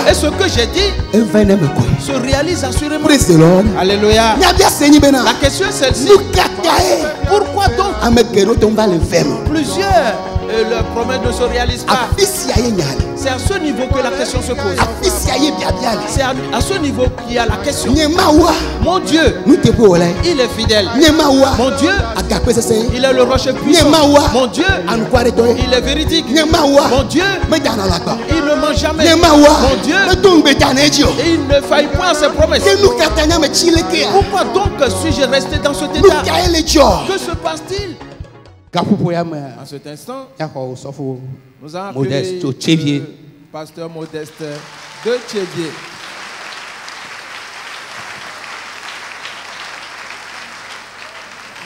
Et ce que j'ai dit se réalise assurément. Alléluia. La question est celle-ci. Pourquoi donc plusieurs leur promesses ne se réalisent pas? C'est à ce niveau que la question se pose. C'est à ce niveau qu'il y a la question. Mon Dieu, il est fidèle. Mon Dieu, il est le rocher puissant. Mon Dieu, il est véridique. Mon Dieu, il ne ment jamais. Mon Dieu, et il ne faillit point à ses promesses. Pourquoi donc suis-je resté dans cet état? Que se passe-t-il? En cet instant, nous avons appelé le pasteur Modeste de Tchévier.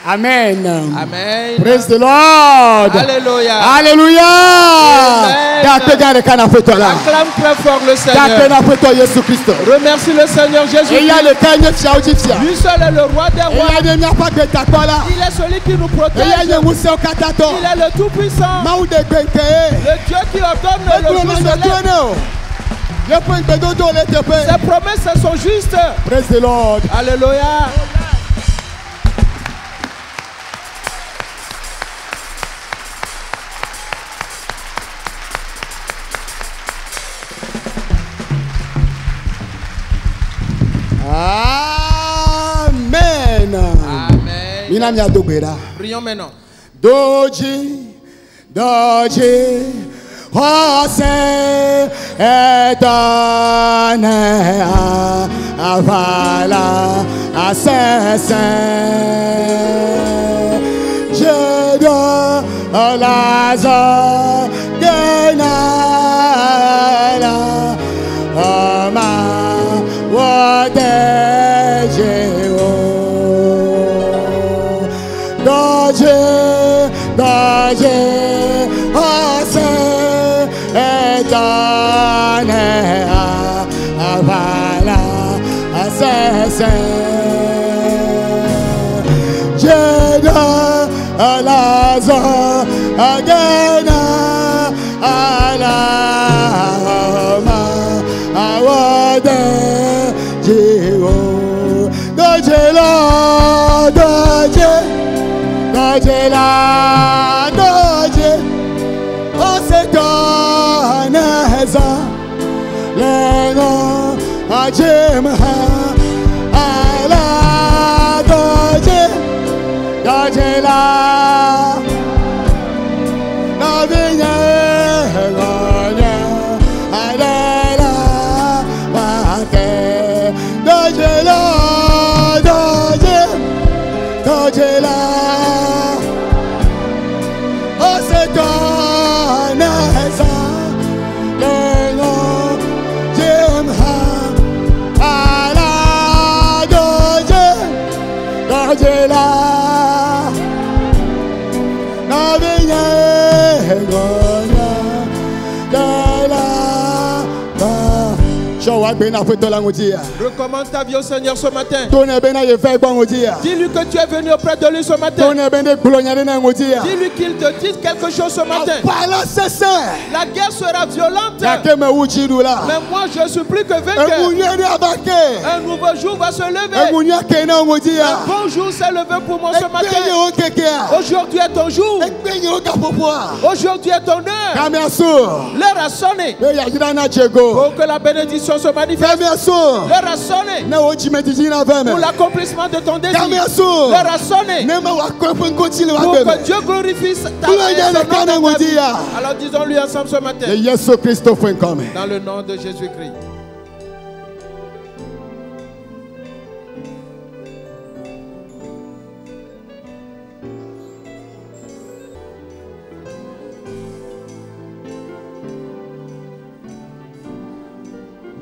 Amen. Amen. Praise the Lord. Alléluia. Alléluia. Acclame très fort le Seigneur. Remercie le Seigneur Jésus. Lui seul est le roi des rois. Il est celui qui nous protège. Il est le tout-puissant. Le Dieu qui ordonne le jour se lève. Ses promesses sont justes. Praise the Lord. Alléluia. Amen. Amen. Prions maintenant. Doji, Ose etane avala asese. Jedo olazo genala ama wadejo. Doji, Ose etane avala asese. Jedo olazo agena alama awade jiwo. Dojela doje osetoneza leno ajemha ala dojela navinya gonya alela bate dojela Recommande ta vie au Seigneur ce matin. Dis-lui que tu es venu auprès de lui ce matin. Dis-lui qu'il te dise quelque chose ce matin. La guerre sera violente. Mais moi je suis plus que vainqueur. Un nouveau jour va se lever. Un bon jour s'est levé pour moi ce matin. Aujourd'hui est ton jour. Aujourd'hui est ton heure. L'heure a sonné. Pour que la bénédiction se manifeste. L'heure a sonné pour l'accomplissement de ton désir. L'heure a sonné pour que Dieu glorifie ta vie. Alors disons-lui ensemble ce matin. Dans le nom de Jésus-Christ.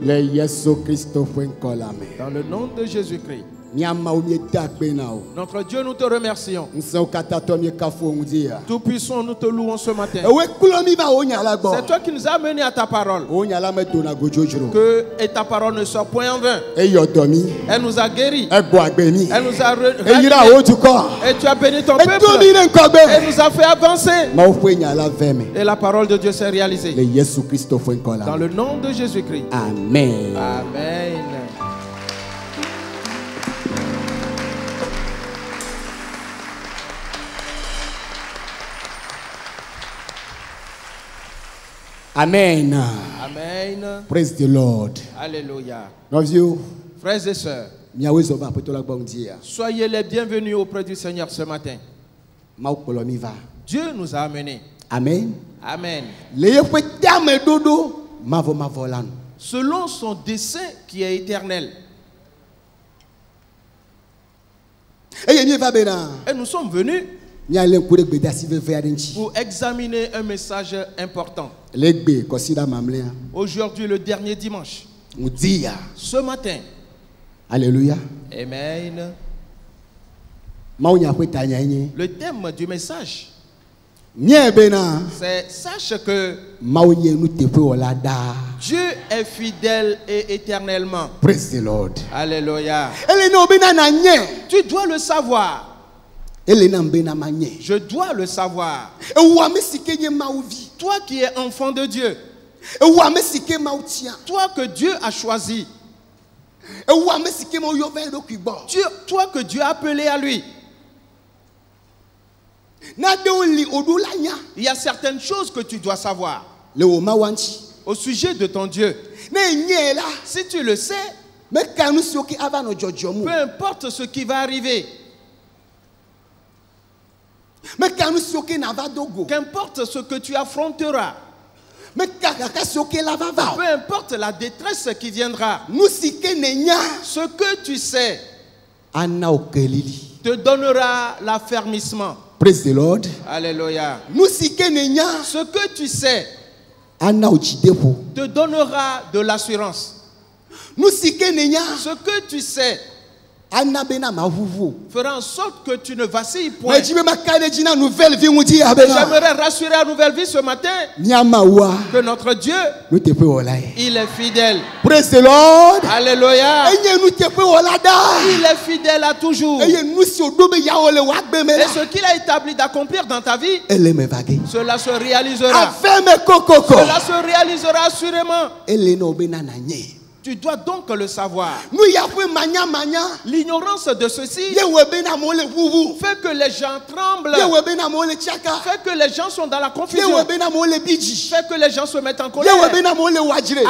Le Yesu Christo fue en colame. Dans le nom de Jésus-Christ. Notre Dieu, nous te remercions. Tout puissant, nous te louons ce matin. C'est toi qui nous as amenés à ta parole. Que et ta parole ne soit point en vain. Elle nous a guéris. Elle nous a et tu as béni ton peuple. Elle nous a fait avancer. Et la parole de Dieu s'est réalisée. Dans le nom de Jésus-Christ. Amen. Amen. Amen. Amen. Praise the Lord. Alléluia. You, frères et sœurs, soyez les bienvenus auprès du Seigneur ce matin. Dieu nous a amenés. Amen. Amen. Selon son dessein qui est éternel. Et nous sommes venus pour examiner un message important. Aujourd'hui, le dernier dimanche. Ce matin. Alléluia. Amen. Le thème du message, c'est sache que Dieu est fidèle et éternellement. Praise the Lord. Alléluia. Tu dois le savoir. Je dois le savoir. Toi qui es enfant de Dieu. Toi que Dieu a choisi. Toi que Dieu a appelé à lui. Il y a certaines choses que tu dois savoir au sujet de ton Dieu. Si tu le sais, peu importe ce qui va arriver, qu'importe ce que tu affronteras, peu importe la détresse qui viendra, ce que tu sais te donnera l'affermissement. Praise the Lord. Alléluia. Ce que tu sais te donnera de l'assurance. Ce que tu sais fera en sorte que tu ne vacilles point. J'aimerais rassurer à Nouvelle Vie ce matin que notre Dieu, il est fidèle. Praise the Lord. Alléluia. Il est fidèle à toujours. Et ce qu'il a établi d'accomplir dans ta vie, cela se réalisera. Cela se réalisera assurément. Tu dois donc le savoir. L'ignorance de ceci fait que les gens tremblent, fait que les gens sont dans la confusion, fait que les gens se mettent en colère. À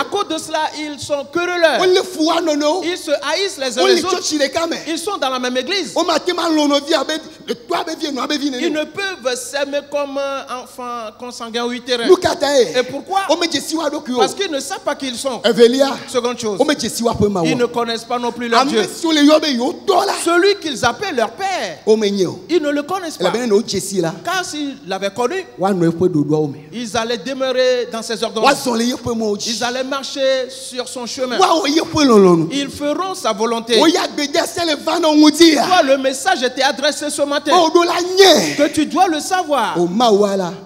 cause de cela, ils sont querelleurs. Ils se haïssent les uns les autres. Ils sont dans la même église. Ils ne peuvent s'aimer comme enfants consanguins ou utérins. Et pourquoi? Parce qu'ils ne savent pas qui ils sont. Seconde chose, ils ne connaissent pas non plus leur Dieu. Celui qu'ils appellent leur père, ils ne le connaissent pas. Car s'ils l'avaient connu, ils allaient demeurer dans ses ordonnances. Ils allaient marcher sur son chemin. Ils feront sa volonté. Toi, le message était adressé ce matin. Que tu dois le savoir.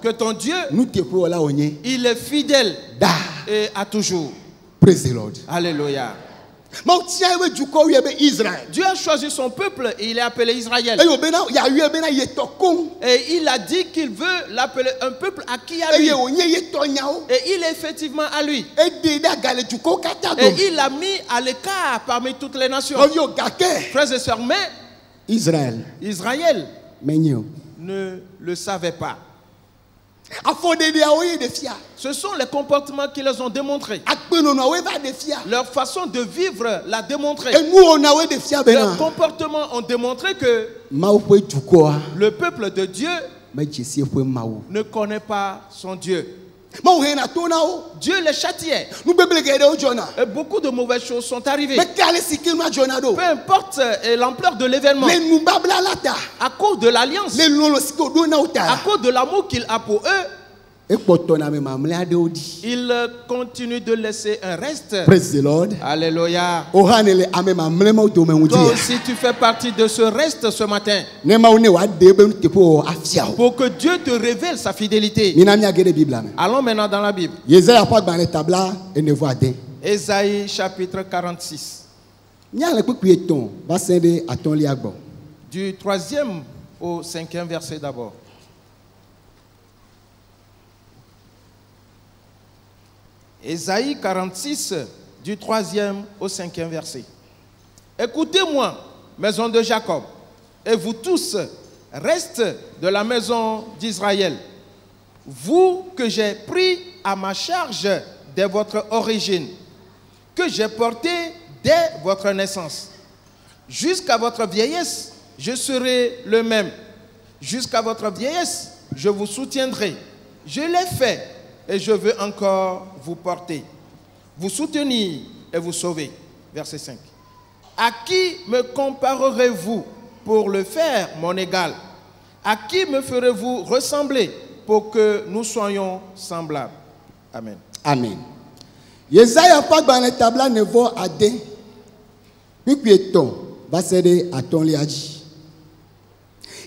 Que ton Dieu, il est fidèle et à toujours. Praise the Lord. Alléluia. Dieu a choisi son peuple et il est appelé Israël. Et il a dit qu'il veut l'appeler un peuple acquis à lui. Et il est effectivement à lui. Et il l'a mis à l'écart parmi toutes les nations. Frères et sœurs, mais Israël ne le savait pas. Ce sont les comportements qui les ont démontrés. Leur façon de vivre l'a démontré. Leurs comportements ont démontré que le peuple de Dieu ne connaît pas son Dieu. Dieu les châtiait. Et beaucoup de mauvaises choses sont arrivées. Peu importe l'ampleur de l'événement, à cause de l'alliance, à cause de l'amour qu'il a pour eux, Il continue de laisser un reste. Praise the Lord. Alléluia. Toi aussi tu fais partie de ce reste ce matin. Pour que Dieu te révèle sa fidélité. Allons maintenant dans la Bible. Ésaïe chapitre 46. Du 3e au 5e verset d'abord. Ésaïe 46, du 3e au 5e verset. Écoutez-moi, maison de Jacob, et vous tous, restes de la maison d'Israël, vous que j'ai pris à ma charge dès votre origine, que j'ai porté dès votre naissance. Jusqu'à votre vieillesse, je serai le même. Jusqu'à votre vieillesse, je vous soutiendrai. Je l'ai fait. Et je veux encore vous porter, vous soutenir et vous sauver. Verset 5. À qui me comparerez-vous pour le faire, mon égal? À qui me ferez-vous ressembler pour que nous soyons semblables? Amen. Amen. Yesaya pas dans le tableau nevo ade. Piqueton va céder à ton liaji.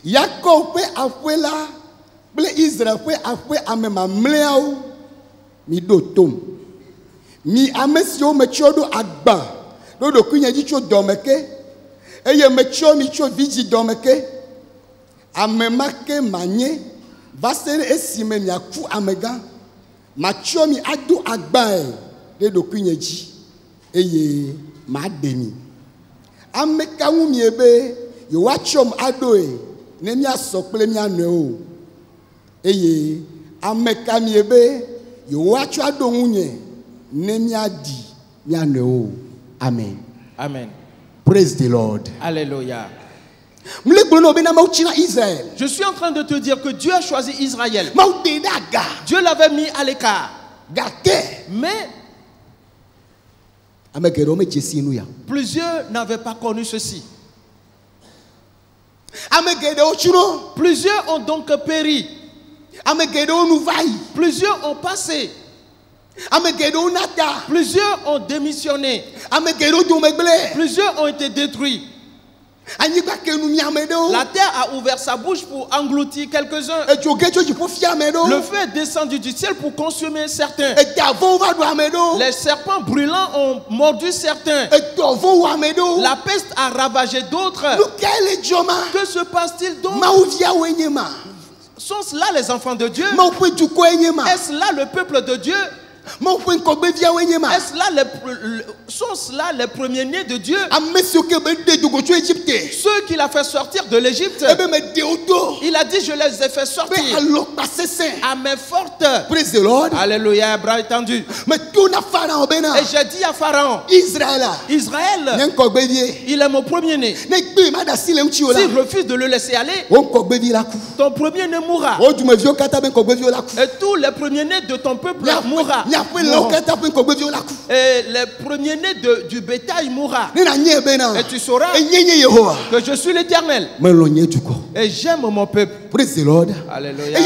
Yakob peut afouela. Israël peut afouer à même mléaou. Mi do tom mi amesio mechodo agba do do kunya ji cho domeke eye mecho mi cho viji domeke amemake manye vasere esime mi aku amega macho mi adu agba de do kunya ji eye ma deni ameka wu mi ebe yo wachom adoe ne mi asokple mi anu o eye ameka mi ebe Amen. Amen. Praise the Lord. Alléluia. Je suis en train de te dire que Dieu a choisi Israël. Dieu l'avait mis à l'écart. Mais plusieurs n'avaient pas connu ceci. Plusieurs ont donc péri. Plusieurs ont passé. Plusieurs ont démissionné. Plusieurs ont été détruits. La terre a ouvert sa bouche pour engloutir quelques-uns. Le feu est descendu du ciel pour consumer certains. Les serpents brûlants ont mordu certains. La peste a ravagé d'autres. Que se passe-t-il donc? Sont-ce là les enfants de Dieu? Est-ce là le peuple de Dieu? Est-ce là sont-ce là les premiers-nés de Dieu? Ceux qu'il a fait sortir de l'Égypte. Il a dit, je les ai fait sortir à main forte. Praise the Lord. Alléluia, bras étendus. Et j'ai dit à Pharaon, Israël, il est mon premier-né. S'il refuse de le laisser aller, ton premier-né mourra. Et tous les premiers-nés de ton peuple mourra. Et les premiers-nés du bétail mourra. Et tu sauras que je suis l'Éternel. Et j'aime mon peuple. Praise the Lord. Alléluia.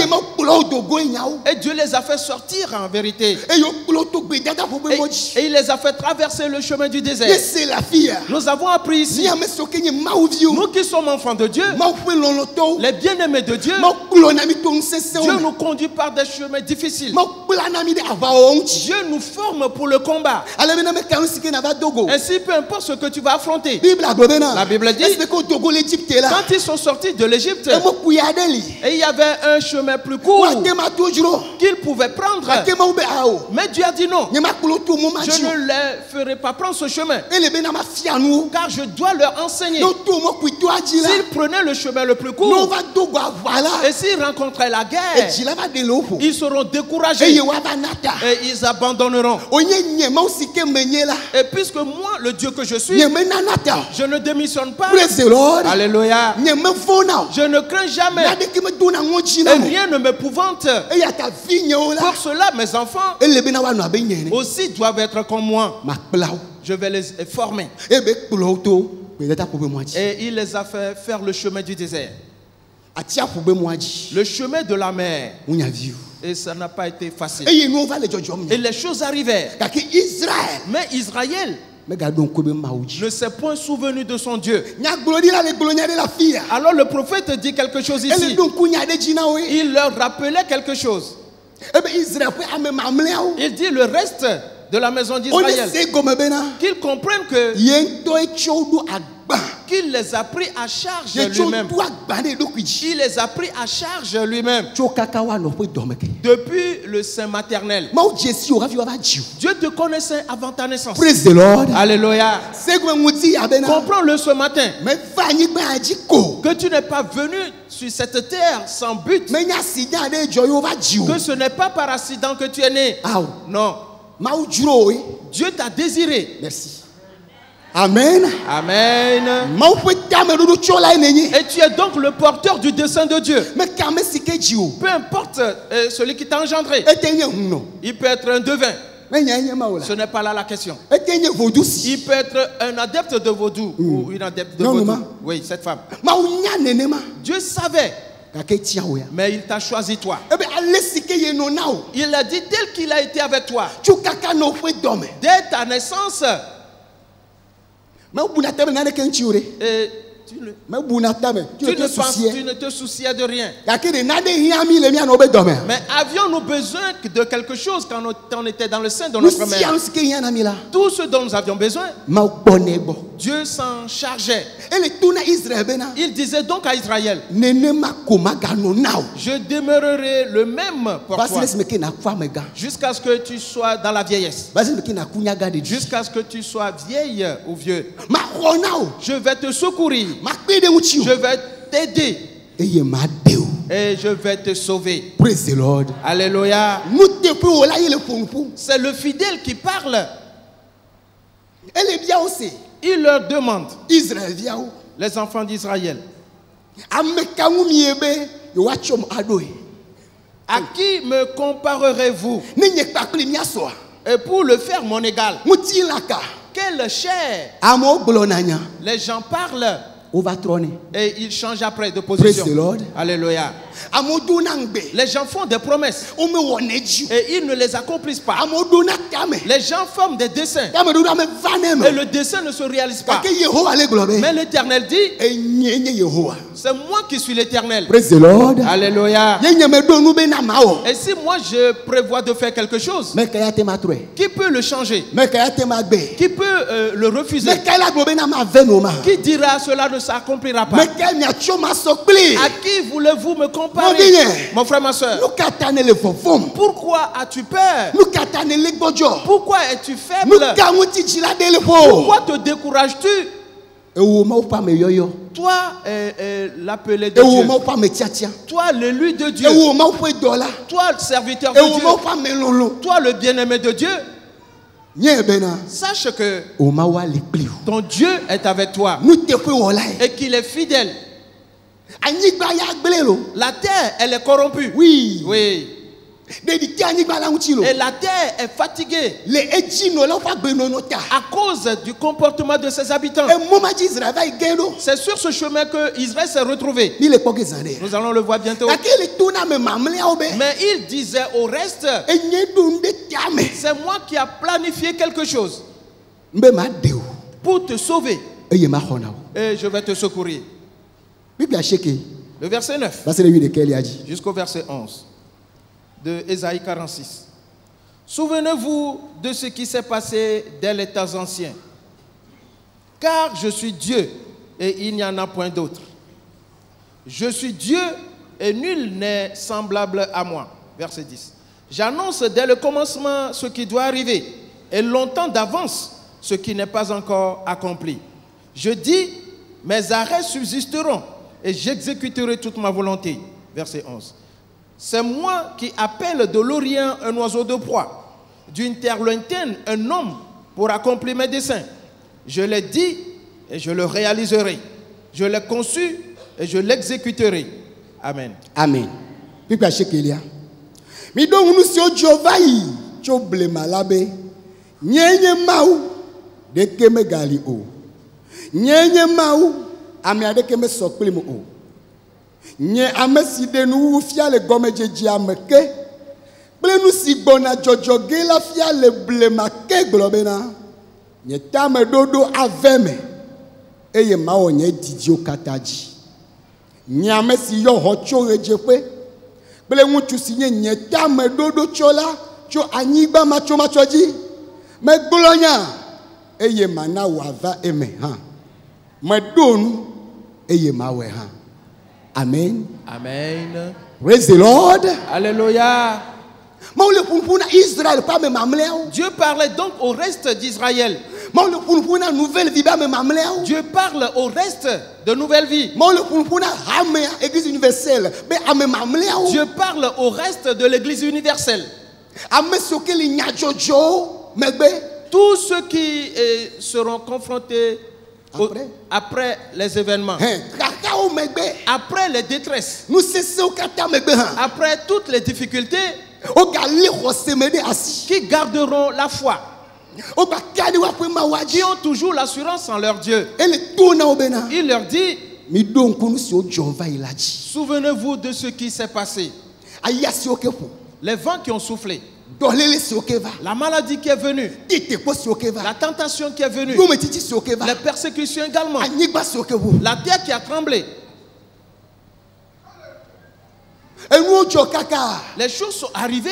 Et Dieu les a fait sortir en vérité. Et il les a fait traverser le chemin du désert. Nous avons appris ici, nous qui sommes enfants de Dieu, les bien-aimés de Dieu, Dieu nous conduit par des chemins difficiles. Dieu nous forme pour le combat. Ainsi, peu importe ce que tu vas affronter. La Bible dit, quand ils sont sortis de l'Égypte, et il y avait un chemin plus court qu'ils pouvaient prendre. Mais Dieu a dit non. Je ne les ferai pas prendre ce chemin. Car je dois leur enseigner. S'ils prenaient le chemin le plus court, et s'ils rencontraient la guerre, ils seront découragés. Et ils abandonneront. Et puisque moi, le Dieu que je suis, je ne démissionne pas. Alléluia. Je ne crains jamais. Et rien ne m'épouvante. Pour cela, mes enfants aussi doivent être comme moi. Je vais les former. Et il les a fait faire le chemin du désert. Le chemin de la mer. Et ça n'a pas été facile. Et les choses arrivèrent. Mais Israël ne s'est point souvenu de son Dieu. Alors le prophète dit quelque chose ici. Il leur rappelait quelque chose. Il dit le reste de la maison d'Israël qu'ils comprennent que qu'il les a pris à charge lui-même. Il les a pris à charge lui-même. Depuis le sein maternel. Dieu te connaissait avant ta naissance. Praise the Lord. Alléluia. Comprends-le ce matin. Que tu n'es pas venu sur cette terre sans but. Que ce n'est pas par accident que tu es né. Non. Dieu t'a désiré. Merci. Amen. Amen. Et tu es donc le porteur du dessein de Dieu. Peu importe celui qui t'a engendré. Il peut être un devin. Ce n'est pas là la question. Il peut être un adepte de vaudou ou une adepte de vaudou. Oui, cette femme. Dieu savait. Mais il t'a choisi toi. Il a dit tel qu'il a été avec toi. Dès ta naissance. Et tu ne te souciais de rien. Mais avions-nous besoin de quelque chose quand on était dans le sein de notre mère? Tout ce dont nous avions besoin, Dieu s'en chargeait. Il disait donc à Israël, je demeurerai le même pour toi jusqu'à ce que tu sois dans la vieillesse, jusqu'à ce que tu sois vieille ou vieux. Je vais te secourir. Je vais t'aider. Et je vais te sauver. Praise the Lord. Alléluia. C'est le fidèle qui parle. Il leur demande, les enfants d'Israël, à qui me comparerez-vous? Et pour le faire mon égal, quelle chair? Les gens parlent. Et ils changent après de position. Alléluia. Les gens font des promesses et ils ne les accomplissent pas. Les gens forment des desseins et le dessein ne se réalise pas. Mais l'Éternel dit, c'est moi qui suis l'Éternel. Alléluia. Et si moi je prévois de faire quelque chose, qui peut le changer? Qui peut le refuser? Qui dira cela ne s'accomplira pas? À qui voulez-vous me comparer? Mon frère, ma soeur, pourquoi as-tu peur? Pourquoi es-tu faible? Pourquoi te décourages-tu? Toi, l'appelé de Dieu. Toi, l'élu de Dieu. Toi, le serviteur de Dieu. Toi, le bien-aimé de Dieu. Sache que ton Dieu est avec toi et qu'il est fidèle. La terre, elle est corrompue. Oui. Et la terre est fatiguée à cause du comportement de ses habitants. C'est sur ce chemin que Israël s'est retrouvé. Nous allons le voir bientôt. Mais il disait au reste, c'est moi qui a planifié quelque chose pour te sauver. Et je vais te secourir. Le verset 9 jusqu'au verset 11 de Ésaïe 46. Souvenez-vous de ce qui s'est passé dès les temps anciens. Car je suis Dieu et il n'y en a point d'autre. Je suis Dieu et nul n'est semblable à moi. Verset 10. J'annonce dès le commencement ce qui doit arriver et longtemps d'avance ce qui n'est pas encore accompli. Je dis, mes arrêts subsisteront et j'exécuterai toute ma volonté. Verset 11. C'est moi qui appelle de l'Orient un oiseau de proie, d'une terre lointaine un homme pour accomplir mes desseins. Je l'ai dit et je le réaliserai. Je l'ai conçu et je l'exécuterai. Amen. Amen. Mi donc nous sur Jovai, Choble Malabe, Nyenye Mau, de Keme Gali O. Nyenye Mau, Amiade Keme Soklim O. Nye Ameside nous fia le gomme Ameke, Blenu si bona jojoge la fia le blema ke globena. Nye tame dodo aveme. Eye mao nye didio kataji. Nyame si yo hocho rejekwe. Ble ŋutsu si nye tame dodo chola cho anyigba macho machoji. Me golonya. Eye mana wava eme ha. Me donu. Eye mawe ha. Amen. Amen. Praise the Lord. Alléluia. Dieu parlait donc au reste d'Israël. Dieu parle au reste de nouvelle vie. Dieu parle au reste de l'église universelle. Tous ceux qui seront confrontés après les événements, après les détresses, après toutes les difficultés, qui garderont la foi, qui ont toujours l'assurance en leur Dieu. Il leur dit: souvenez-vous de ce qui s'est passé. Les vents qui ont soufflé, la maladie qui est venue, la tentation qui est venue, les persécutions également, la terre qui a tremblé. Les choses sont arrivées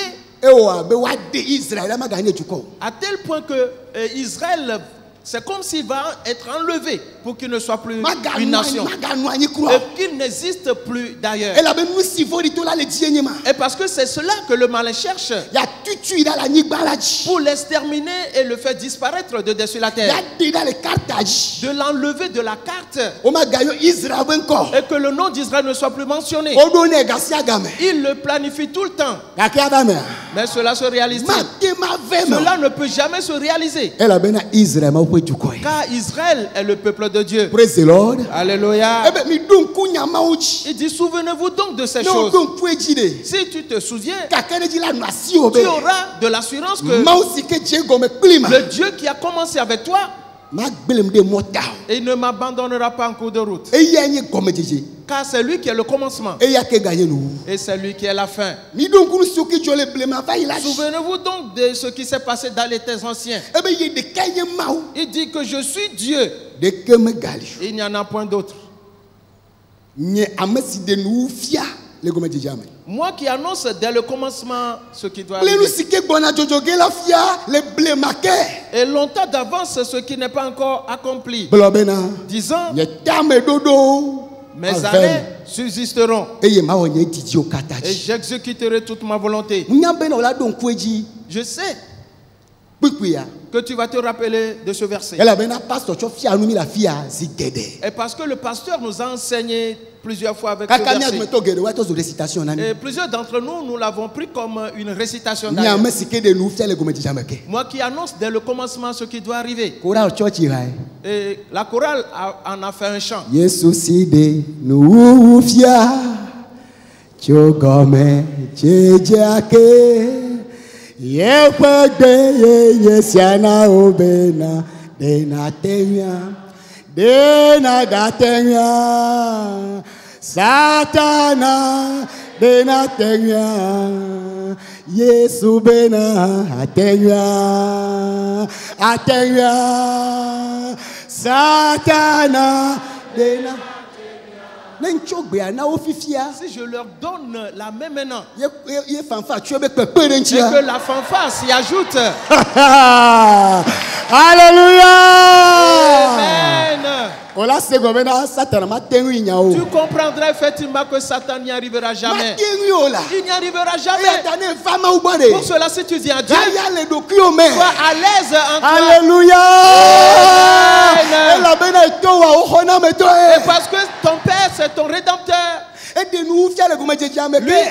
à tel point que Israël, c'est comme s'il va être enlevé pour qu'il ne soit plus une nation et qu'il n'existe plus d'ailleurs. Et parce que c'est cela que le malin cherche, pour l'exterminer et le faire disparaître de dessus la terre, de l'enlever de la carte et que le nom d'Israël ne soit plus mentionné. Il le planifie tout le temps, mais cela se réalise-t-il? Cela ne peut jamais se réaliser, car Israël est le peuple de Dieu. Praise the Lord. Alléluia. Il dit: souvenez-vous donc de ces choses. Si tu te souviens, tu auras de l'assurance que le Dieu qui a commencé avec toi, il ne m'abandonnera pas en cours de route, car c'est lui qui est le commencement et c'est lui qui est la fin. Souvenez-vous donc de ce qui s'est passé dans les temps anciens. Il dit que je suis Dieu, il n'y en a point d'autre. Moi qui annonce dès le commencement ce qui doit arriver, et longtemps d'avance ce qui n'est pas encore accompli, disant: mes années subsisteront et j'exécuterai toute ma volonté. Je sais que tu vas te rappeler de ce verset. Et parce que le pasteur nous a enseigné plusieurs fois avec ce verset. Et plusieurs d'entre nous, nous l'avons pris comme une récitation d'ailleurs. Moi qui annonce dès le commencement ce qui doit arriver. Et la chorale en a fait un chant. Satana benatenya Yesu bena atenya Satana bena. Si je leur donne la main maintenant et que la fanfare s'y ajoute. Alléluia. Amen. Tu comprendras effectivement que Satan n'y arrivera jamais. Il n'y arrivera jamais. Pour cela, si tu dis à Dieu, sois à l'aise en toi. Alléluia. Et parce que ton Père, c'est ton Rédempteur. Lui,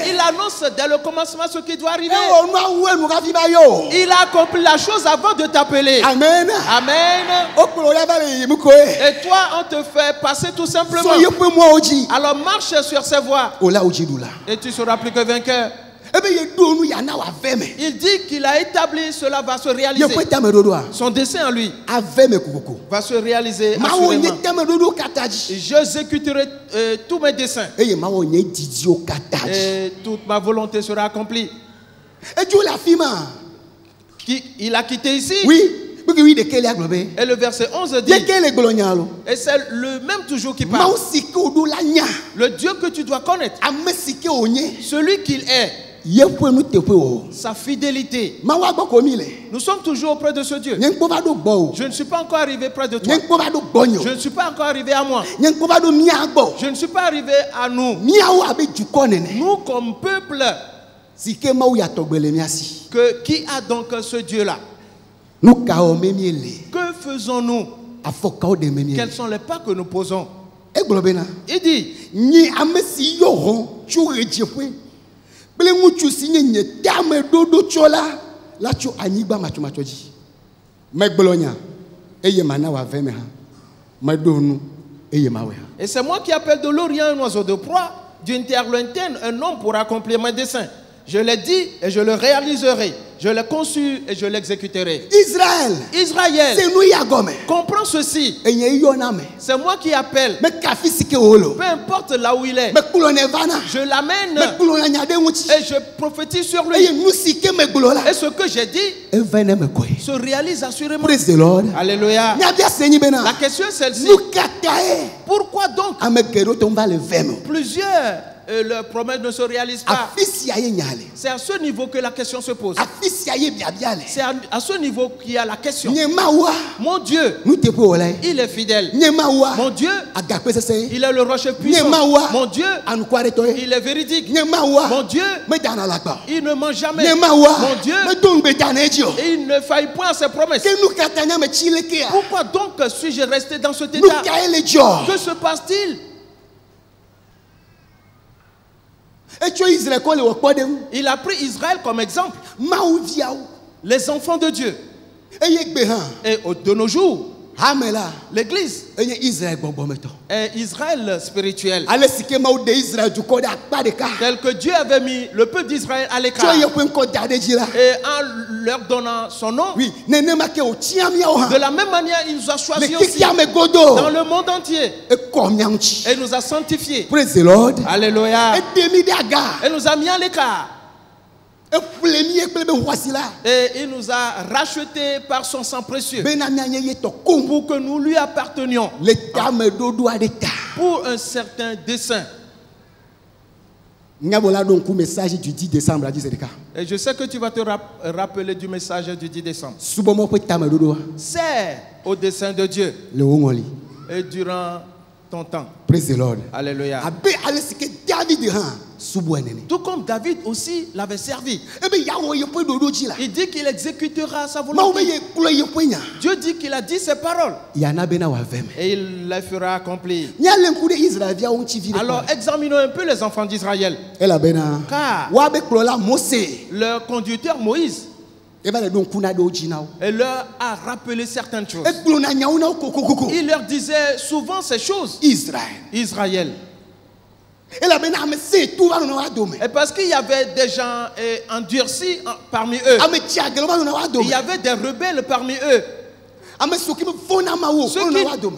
il annonce dès le commencement ce qui doit arriver. Il a accompli la chose avant de t'appeler. Amen. Amen. Et toi, on te fait passer tout simplement. Alors marche sur ses voies et tu seras plus que vainqueur. Il dit qu'il a établi, cela va se réaliser. Son dessein en lui va se réaliser assurément. J'exécuterai tous mes desseins et toute ma volonté sera accomplie. Il a quitté ici. Oui. Et le verset 11 dit, et c'est le même toujours qui parle. Le Dieu que tu dois connaître, celui qu'il est, sa fidélité. Nous sommes toujours auprès de ce Dieu. Je ne suis pas encore arrivé près de toi. Je ne suis pas encore arrivé à moi. Je ne suis pas arrivé à nous. Nous comme peuple, qui a donc ce Dieu-là? Que faisons-nous? Quels sont les pas que nous posons? Il dit, et c'est moi qui appelle de l'Orient un oiseau de proie, d'une terre lointaine un homme pour accomplir mes desseins. Je l'ai dit et je le réaliserai. Je l'ai conçu et je l'exécuterai. Israël, comprends ceci. C'est moi qui appelle. Peu importe là où il est. Je l'amène et je prophétise sur lui. Et ce que j'ai dit se réalise assurément. Alléluia. La question est celle-ci. Pourquoi donc plusieurs leur promesse ne se réalise pas? C'est à ce niveau que la question se pose. C'est à ce niveau qu'il y a la question. Mon Dieu, il est fidèle. Mon Dieu, il est le rocher puissant. Mon Dieu, il est véridique. Mon Dieu, il ne ment jamais. Mon Dieu, il ne faillit point à ses promesses. Pourquoi donc suis-je resté dans cet état? Que se passe-t-il? Il a pris Israël comme exemple. Les enfants de Dieu. Et de nos jours, l'église est Israël spirituel. Tel que Dieu avait mis le peuple d'Israël à l'écart. Et en leur donnant son nom, de la même manière, il nous a choisis aussi dans le monde entier. Et nous a sanctifiés. Alléluia. Et nous a mis à l'écart. Et il nous a rachetés par son sang précieux pour que nous lui appartenions pour un certain dessein. Message du 10 décembre. Et je sais que tu vas te rappeler du message du 10 décembre. C'est au dessein de Dieu. Et durant ton temps. Praise the Lord. Alléluia. Tout comme David aussi l'avait servi. Il dit qu'il exécutera sa volonté. Dieu dit qu'il a dit ses paroles. Et il les fera accomplir. Alors examinons un peu les enfants d'Israël. Car leur conducteur Moïse, et leur a rappelé certaines choses. Il leur disait souvent ces choses. Israël. Et parce qu'il y avait des gens endurcis parmi eux. Il y avait des rebelles parmi eux.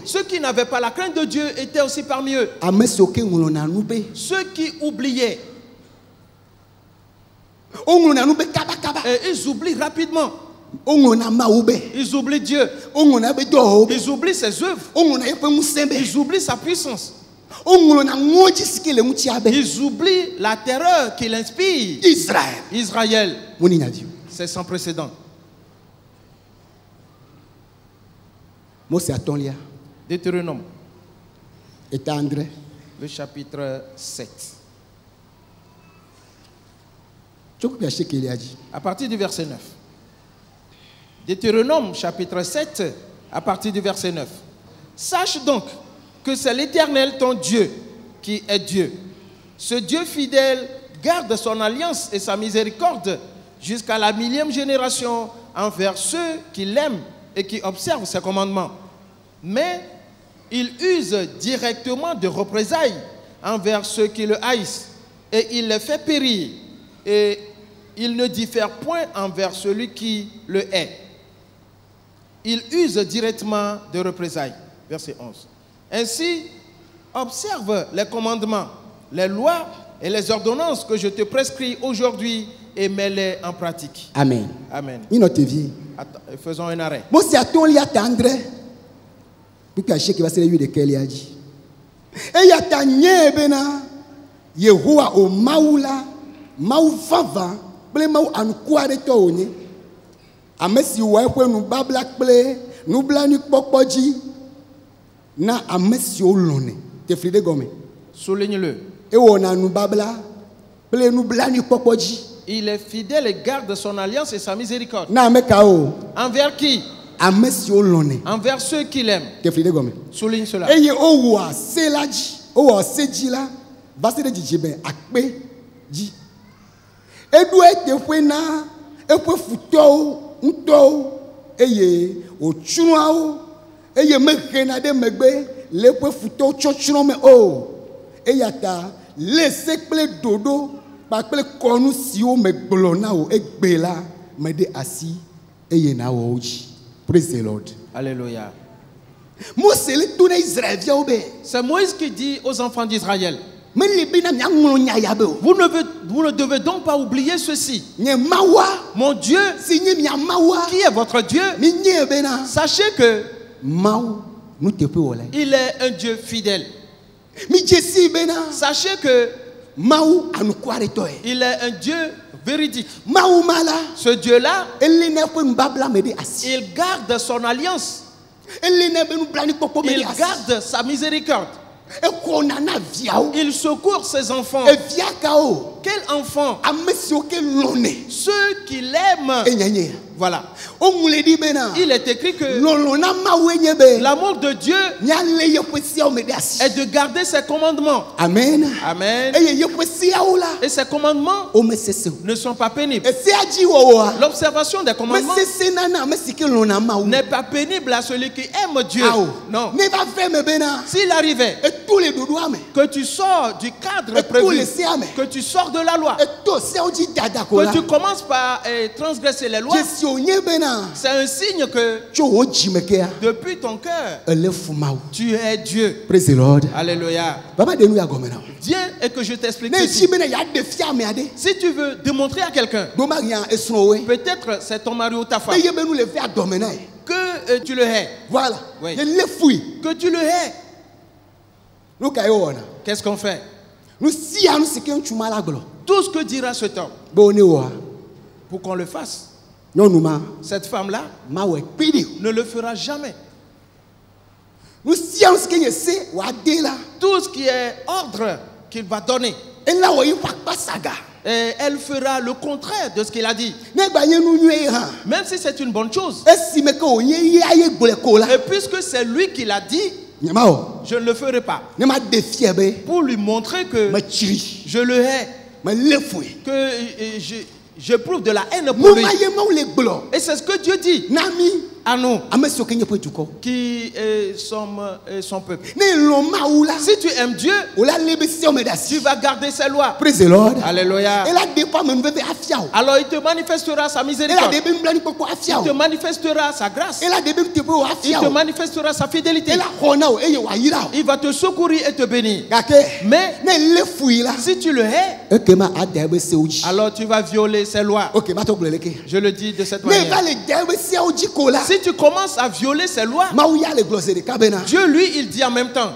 Ceux qui n'avaient pas la crainte de Dieu étaient aussi parmi eux. Ceux qui oubliaient. Et ils oublient rapidement. Ils oublient Dieu. Ils oublient ses œuvres. Ils oublient sa puissance. Ils oublient la terreur qu'il inspire. Israël. C'est sans précédent. Deutéronome. Le chapitre 7. À partir du verset 9. Deutéronome chapitre 7, à partir du verset 9. Sache donc que c'est l'Éternel ton Dieu qui est Dieu. Ce Dieu fidèle garde son alliance et sa miséricorde jusqu'à la 1000e génération envers ceux qui l'aiment et qui observent ses commandements. Mais il use directement de représailles envers ceux qui le haïssent et il les fait périr. Et il ne diffère point envers celui qui le hait. Il use directement de représailles. Verset 11. Ainsi, observe les commandements, les lois et les ordonnances que je te prescris aujourd'hui et mets-les en pratique. Amen. Amen. Faisons un arrêt. Moi, c'est à ton lit attendre. Pour cacher qu'il va se lever de quel a dit. Et il y a ta niébena. Yehoua au maoula. Maou vava. Ble maou an quoi de tourner. Amesi oué nous bablak ble. Nous blani pokpoji. Na amesi ou lone. Te flide gomme. Souligne-le. Et on a nous babla. Ble nous blani pokpoji. Il est fidèle et garde son alliance et sa miséricorde. Na mekao. Envers qui? Envers ceux qui l'aiment. Souligne cela. Et owa selaji, owa sejila, basi de jibe akpe ji. Edu ete fwena, efwe futo, nto, eye ochunwa, eye mekena de megbe, lepwe futo chochuno me o. Eyata laisse ple dodo, pa ple konu siwo me blona o ekbela me de asi eye na oji. Praise the Lord. Alléluia. C'est Moïse qui dit aux enfants d'Israël. Vous ne devez donc pas oublier ceci. Mon Dieu, qui est votre Dieu, sachez que il est un Dieu fidèle. Sachez que il est un Dieu véridique. Ce Dieu-là, il garde son alliance. Il garde sa miséricorde. Il secourt ses enfants. Quel enfant? Ceux qui l'aiment. Voilà. Il est écrit que l'amour de Dieu est de garder ses commandements. Amen. Amen. Et ses commandements ne sont pas pénibles. L'observation des commandements n'est pas pénible à celui qui aime Dieu. Non. S'il arrivait que tu sors du cadre prévu, que tu sors de la loi, que tu commences par transgresser les lois, c'est un signe que depuis ton cœur, tu es Dieu. Praise the Lord. Alléluia. Viens et que je t'explique ceci. Si tu veux démontrer à quelqu'un, peut-être c'est ton mari ou ta femme, que tu le hais. Voilà. Oui. Que tu le hais. Qu'est-ce qu'on fait? Tout ce que dira cet homme, pour qu'on le fasse, cette femme-là ne le fera jamais. Tout ce qui est ordre qu'il va donner, et elle fera le contraire de ce qu'il a dit. Même si c'est une bonne chose. Et puisque c'est lui qui l'a dit, je ne le ferai pas. Pour lui montrer que je le hais, que j'éprouve de la haine pour lui. Et c'est ce que Dieu dit à nous qui sommes son peuple. Si tu aimes Dieu, tu vas garder ses lois. Praise the Lord. Alléluia. Alors il te manifestera sa miséricorde. Il te manifestera sa grâce. Il te manifestera sa fidélité. Il va te secourir et te bénir. Mais si tu le hais, alors tu vas violer ses lois. Je le dis de cette manière. Si tu commences à violer ses lois, Dieu lui il dit en même temps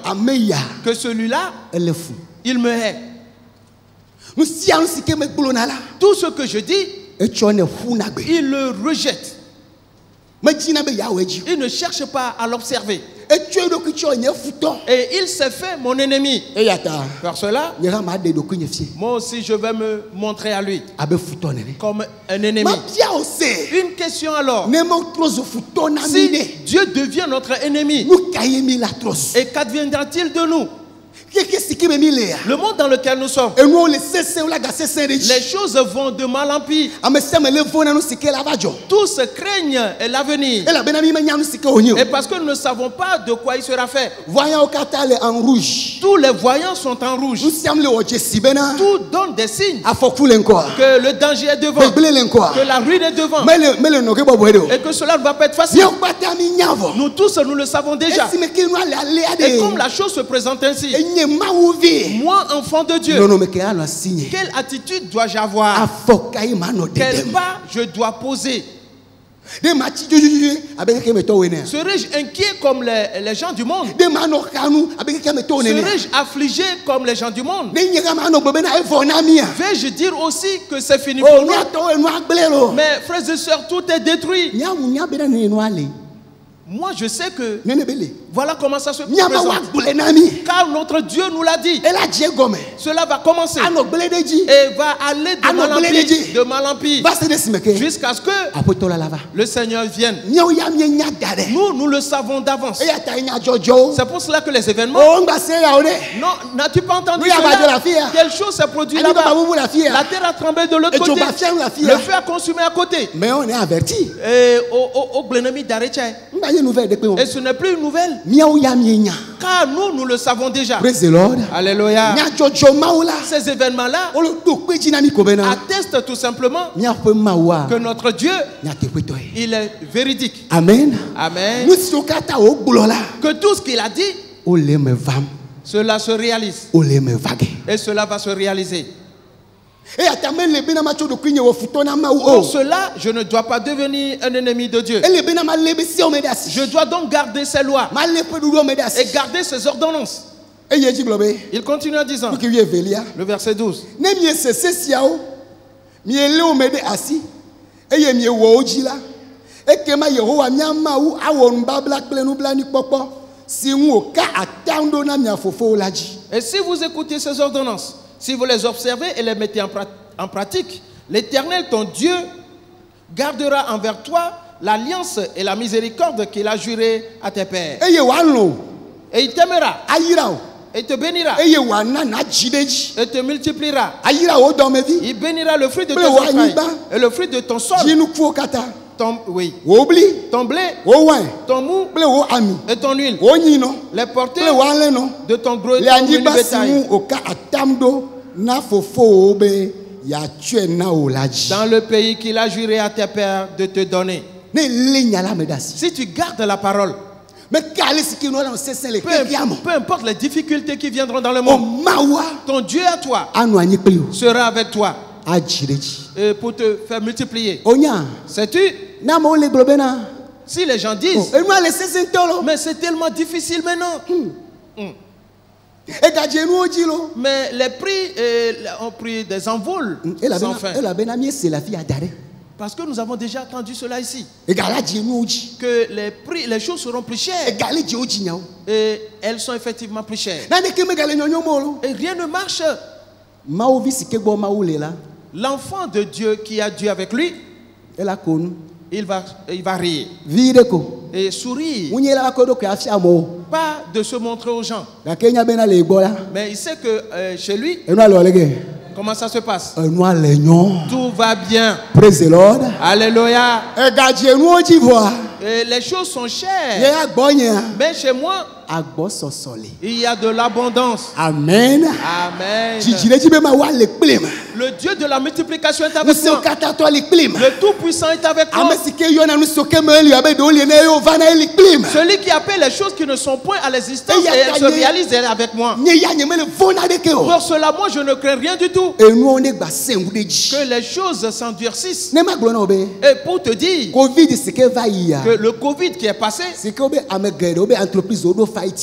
que celui-là il me hait. Tout ce que je dis, il le rejette. Il ne cherche pas à l'observer. Et il s'est fait mon ennemi. Par cela, moi aussi je vais me montrer à lui comme un ennemi. Une question alors. Si Dieu devient notre ennemi, et qu'adviendra-t-il de nous? Le monde dans lequel nous sommes, les choses vont de mal en pire. Tous craignent l'avenir. Et parce que nous ne savons pas de quoi il sera fait. Tous les voyants sont en rouge. Tout donne des signes que le danger est devant, que la ruine est devant, et que cela ne va pas être facile. Nous tous, nous le savons déjà. Et comme la chose se présente ainsi, Moi, enfant de Dieu, quelle attitude dois-je avoir? Quel pas je dois poser? Serais-je inquiet comme les gens du monde? Serais-je affligé comme les gens du monde? Vais-je dire aussi que c'est fini pour nous? Mais frères et sœurs, tout est détruit. Moi, je sais que voilà comment ça se présente. Car notre Dieu nous l'a dit. Cela va commencer et va aller de mal en pire jusqu'à ce que le Seigneur vienne. Nous le savons d'avance. C'est pour cela que les événements... Non, n'as-tu pas entendu cela? Quelle chose s'est produite là-bas? La terre a tremblé de l'autre côté. Le feu a consumé à côté. Mais on est averti. Et et ce n'est plus une nouvelle. Car nous le savons déjà. Praise the Lord. Alléluia. Ces événements-là attestent tout simplement que notre Dieu, il est véridique. Amen. Amen. Que tout ce qu'il a dit, cela se réalise. Et cela va se réaliser. Pour cela, je ne dois pas devenir un ennemi de Dieu. Je dois donc garder ses lois et garder ses ordonnances. Il continue en disant, le verset 12. Et si vous écoutez ces ordonnances, si vous les observez et les mettez en pratique, l'Éternel, ton Dieu, gardera envers toi l'alliance et la miséricorde qu'il a juré à tes pères. Et il t'aimera. Et te bénira. Et te multipliera. Il bénira le fruit de tes entrailles et le fruit de ton sol. Ton blé, ton mou et ton huile, les portées de ton gros bétail. Dans le pays qu'il a juré à tes pères de te donner. Si tu gardes la parole, peu importe les difficultés qui viendront dans le monde, ton Dieu à toi sera avec toi et pour te faire multiplier. Sais-tu? Si les gens disent, mais c'est tellement difficile maintenant. Mais les prix ont pris des envols sans fin. Parce que nous avons déjà entendu cela ici. Que les choses seront plus chères. Et elles sont effectivement plus chères. Et rien ne marche. L'enfant de Dieu qui a Dieu avec lui, il va rire et sourire. Pas de se montrer aux gens. Mais il sait que chez lui, comment ça se passe? Tout va bien. Praise the Lord. Alléluia. Et les choses sont chères. Mais chez moi, il y a de l'abondance. Amen. Amen. Le Dieu de la multiplication est avec moi. Le Tout-Puissant est avec moi. Celui qui appelle les choses qui ne sont point à l'existence et elles se réalisent avec moi. Pour cela, moi, je ne crains rien du tout. Que les choses s'endurcissent. Et pour te dire que le Covid qui est passé,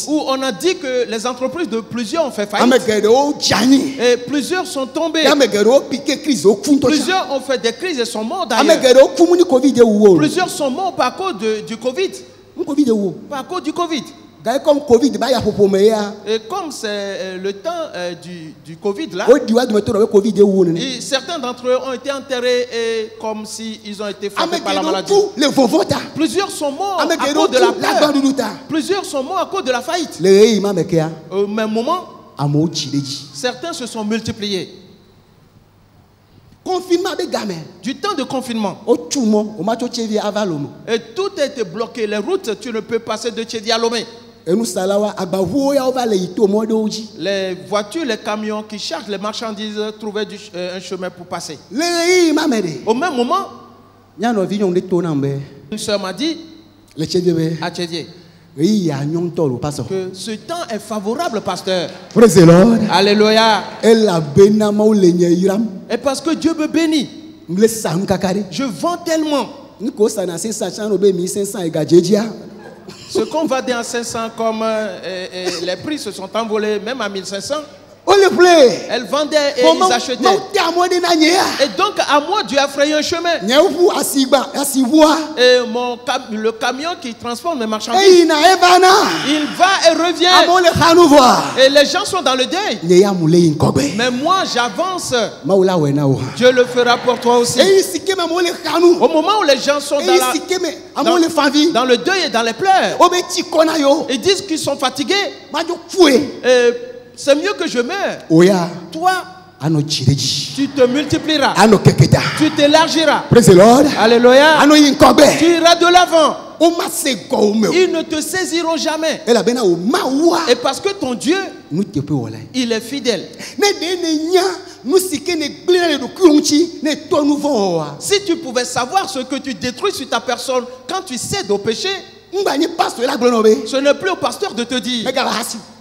où on a dit que les entreprises de plusieurs ont fait faillite, et plusieurs sont tombés, plusieurs ont fait des crises et sont morts d'ailleurs. Plusieurs sont morts par cause du Covid. Par cause du Covid. Et comme c'est le temps du Covid là, et certains d'entre eux ont été enterrés et comme s'ils ont été frappés par la maladie. Plusieurs sont morts à cause de la peur. Plusieurs sont morts à cause de la faillite. Au même moment, certains se sont multipliés. Du temps de confinement. Et tout a été bloqué. Les routes, tu ne peux passer de Tchédi à Lomé. Les voitures, les camions qui chargent les marchandises trouvaient un chemin pour passer. Au même moment, une soeur m'a dit à Tchédié, Que ce temps est favorable, pasteur. Praise the Lord. Alléluia. Et parce que Dieu me bénit, je vends tellement. Ce qu'on va dire à 500, comme les prix se sont envolés même à 1500. Elle vendait et ils achetaient. Et donc à moi Dieu a frayé un chemin. Et le camion qui transporte mes marchandises, il va et revient. Et les gens sont dans le deuil. Mais moi j'avance. Dieu le fera pour toi aussi. Au moment où les gens sont dans le deuil et dans les pleurs, ils disent qu'ils sont fatigués. C'est mieux que je meure. Toi, tu te multiplieras. Tu t'élargiras. Alléluia. Tu iras de l'avant. Ils ne te saisiront jamais. Et parce que ton Dieu, il est fidèle. Si tu pouvais savoir ce que tu détruis sur ta personne quand tu cèdes au péché, ce n'est plus au pasteur de te dire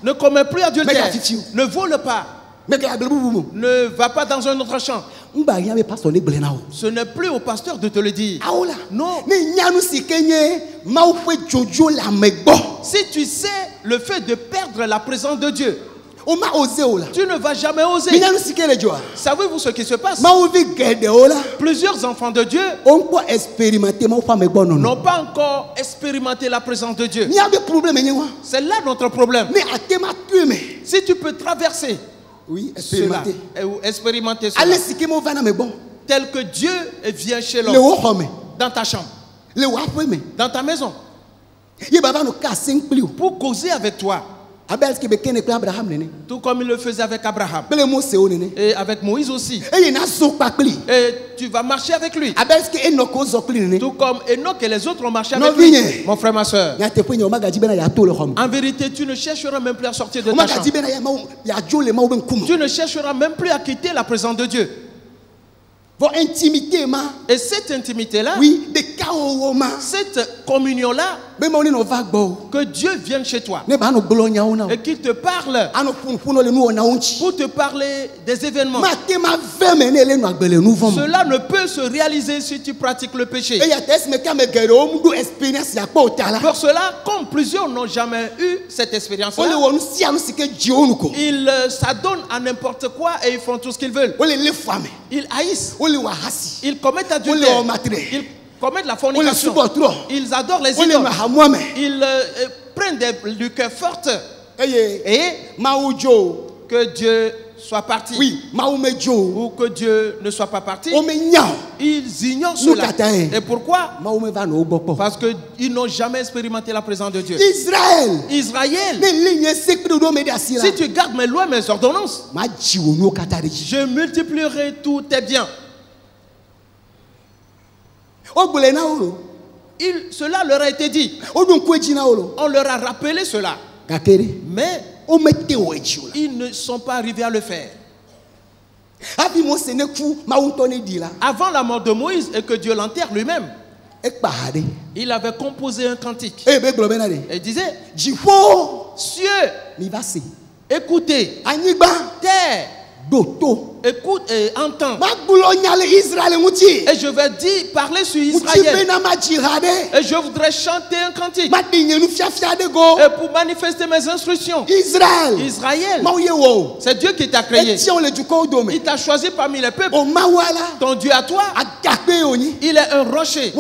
ne commets plus adultère, ne vole pas, ne va pas dans un autre champ. Ce n'est plus au pasteur de te le dire. Non. Si tu sais le fait de perdre la présence de Dieu, tu ne vas jamais oser. Savez-vous ce qui se passe? Plusieurs enfants de Dieu n'ont pas encore expérimenté la présence de Dieu. C'est là notre problème. Si tu peux traverser expérimenter cela, tel que Dieu vient chez l'homme, dans ta chambre, dans ta maison, pour causer avec toi, tout comme il le faisait avec Abraham et avec Moïse aussi. Et tu vas marcher avec lui, tout comme Enoch et les autres ont marché avec lui. Mon frère, ma soeur, en vérité tu ne chercheras même plus à sortir de ta chambre. Tu ne chercheras même plus à quitter la présence de Dieu. Et cette intimité-là, cette communion-là, que Dieu vienne chez toi et qu'il te parle pour te parler des événements. Cela ne peut se réaliser si tu pratiques le péché. Pour cela, comme plusieurs n'ont jamais eu cette expérience-là, ils s'adonnent à n'importe quoi et ils font tout ce qu'ils veulent. Ils haïssent. Ils commettent adultère. Ils commettent la fornication. Ils adorent les idoles. Ils prennent du cœur fort. Et que Dieu soit parti. Ou que Dieu ne soit pas parti. Ils ignorent cela. Et pourquoi? Parce qu'ils n'ont jamais expérimenté la présence de Dieu. Israël. Si tu gardes mes lois, mes ordonnances, je multiplierai tous tes biens. Cela leur a été dit. On leur a rappelé cela. Mais ils ne sont pas arrivés à le faire. Avant la mort de Moïse et que Dieu l'enterre lui-même, il avait composé un cantique. Et il disait: cieux, écoutez, terre, écoute et entends. Et je vais parler sur Israël. Et je voudrais chanter un cantique. Et pour manifester mes instructions. Israël, c'est Dieu qui t'a créé. Il t'a choisi parmi les peuples. Ton Dieu à toi, il est un rocher.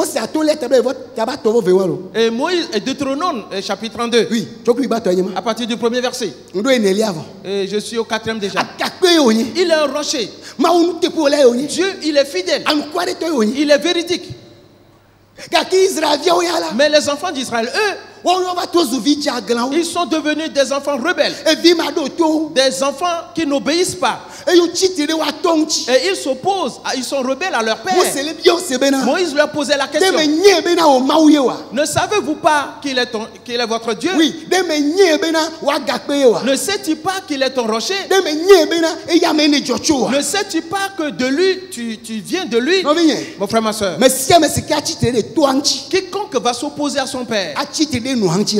Et Moïse, Deutéronome, chapitre 32. À partir du premier verset. Et je suis au 4e déjà. Il est un rocher. Dieu, il est fidèle. Il est véridique. Mais les enfants d'Israël, eux, ils sont devenus des enfants rebelles. Des enfants qui n'obéissent pas. Et ils s'opposent, ils sont rebelles à leur père. Moïse leur posait la question: ne savez-vous pas qu'il est votre Dieu? Ne sais-tu pas qu'il est ton rocher? Ne sais-tu pas que de lui, tu viens de lui? Mon frère, ma soeur, quiconque quiconque va s'opposer à son père,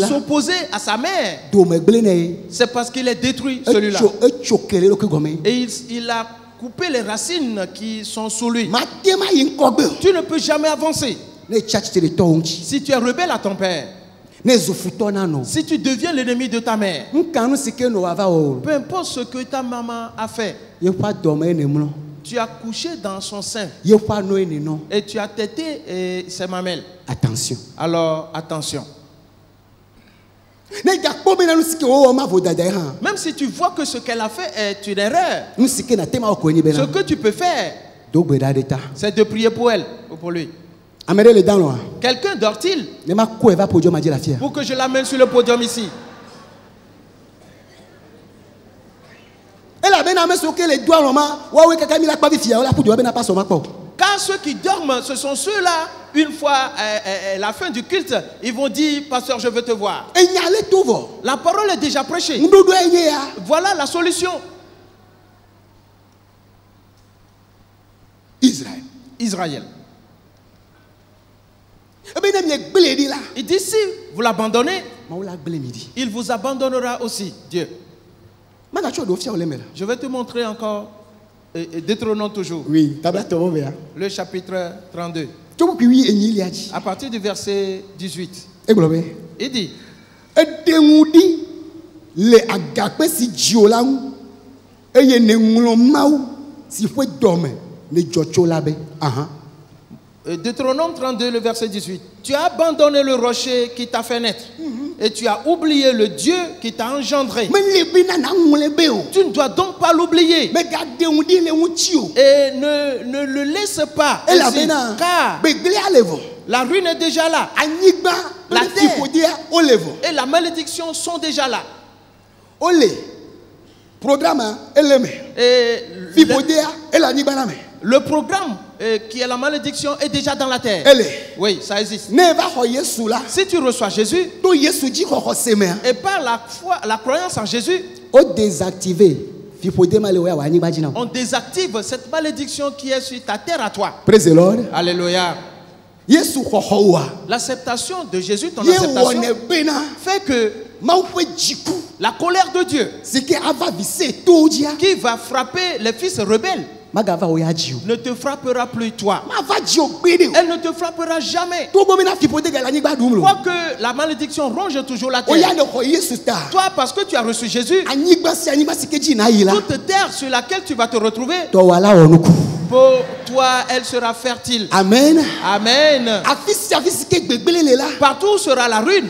s'opposer à sa mère, c'est parce qu'il est détruit, celui-là. Et il a coupé les racines qui sont sous lui. Tu ne peux jamais avancer si tu es rebelle à ton père. Si tu deviens l'ennemi de ta mère, peu importe ce que ta maman a fait, tu as couché dans son sein et tu as tété ses mamelles. Attention. Alors, attention. Même si tu vois que ce qu'elle a fait est une erreur, ce que tu peux faire, c'est de prier pour elle ou pour lui. Quelqu'un dort-il pour que je l'amène sur le podium ici? Car ceux qui dorment, ce sont ceux-là, une fois la fin du culte, ils vont dire, pasteur, je veux te voir. La parole est déjà prêchée. Voilà la solution. Israël. Il dit, si vous l'abandonnez, il vous abandonnera aussi, Dieu. Je vais te montrer encore, Deutéronome toujours. Oui, le chapitre 32. À partir du verset 18. Il dit, Deutéronome 32, le verset 18. Tu as abandonné le rocher qui t'a fait naître. Et tu as oublié le Dieu qui t'a engendré. Tu ne dois donc pas l'oublier. Et ne le laisse pas. Ainsi, car la ruine est déjà là. La terre et la malédiction sont déjà là. Le programme qui est la malédiction est déjà dans la terre. Oui, ça existe. Si tu reçois Jésus et par la foi, la croyance en Jésus, on désactive cette malédiction qui est sur ta terre à toi. Praise the Lord. Alléluia. L'acceptation de Jésus, ton acceptation, fait que la colère de Dieu qui va frapper les fils rebelles ne te frappera plus toi. Elle ne te frappera jamais. Quoique la malédiction ronge toujours la terre. Toi, parce que tu as reçu Jésus, toute terre sur laquelle tu vas te retrouver, pour toi, elle sera fertile. Amen. Amen. Partout sera la ruine.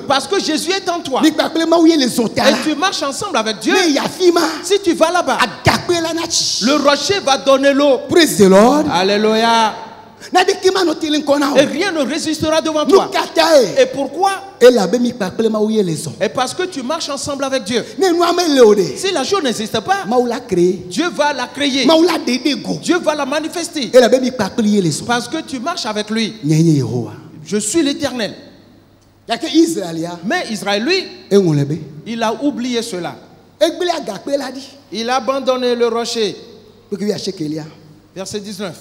Parce que Jésus est en toi. Et tu marches ensemble avec Dieu. Si tu vas là-bas, le rocher va donner l'eau. Praise the Lord. Alléluia. Et rien ne résistera devant toi. Et pourquoi? Et parce que tu marches ensemble avec Dieu. Si la chose n'existe pas, Dieu va la créer. Dieu va la manifester. Parce que tu marches avec lui. Je suis l'Éternel. Mais Israël, lui, il a oublié cela. Il a abandonné le rocher. Verset 19.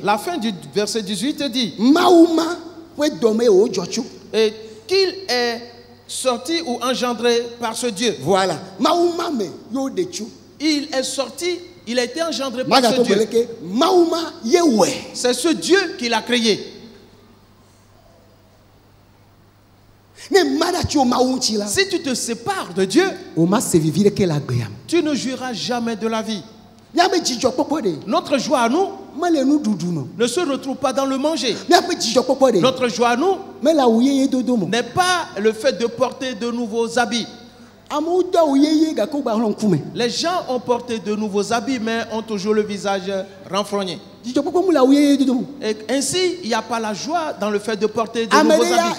La fin du verset 18 dit et qu'il est sorti ou engendré par ce Dieu. Voilà. Il est sorti, il a été engendré par ce Dieu. C'est ce Dieu qui l'a créé. Si tu te sépares de Dieu, tu ne jouiras jamais de la vie. Notre joie à nous ne se retrouve pas dans le manger. Notre joie à nous n'est pas le fait de porter de nouveaux habits. Les gens ont porté de nouveaux habits, mais ont toujours le visage renfrogné. Et ainsi, il n'y a pas la joie dans le fait de porter de nouveaux habits.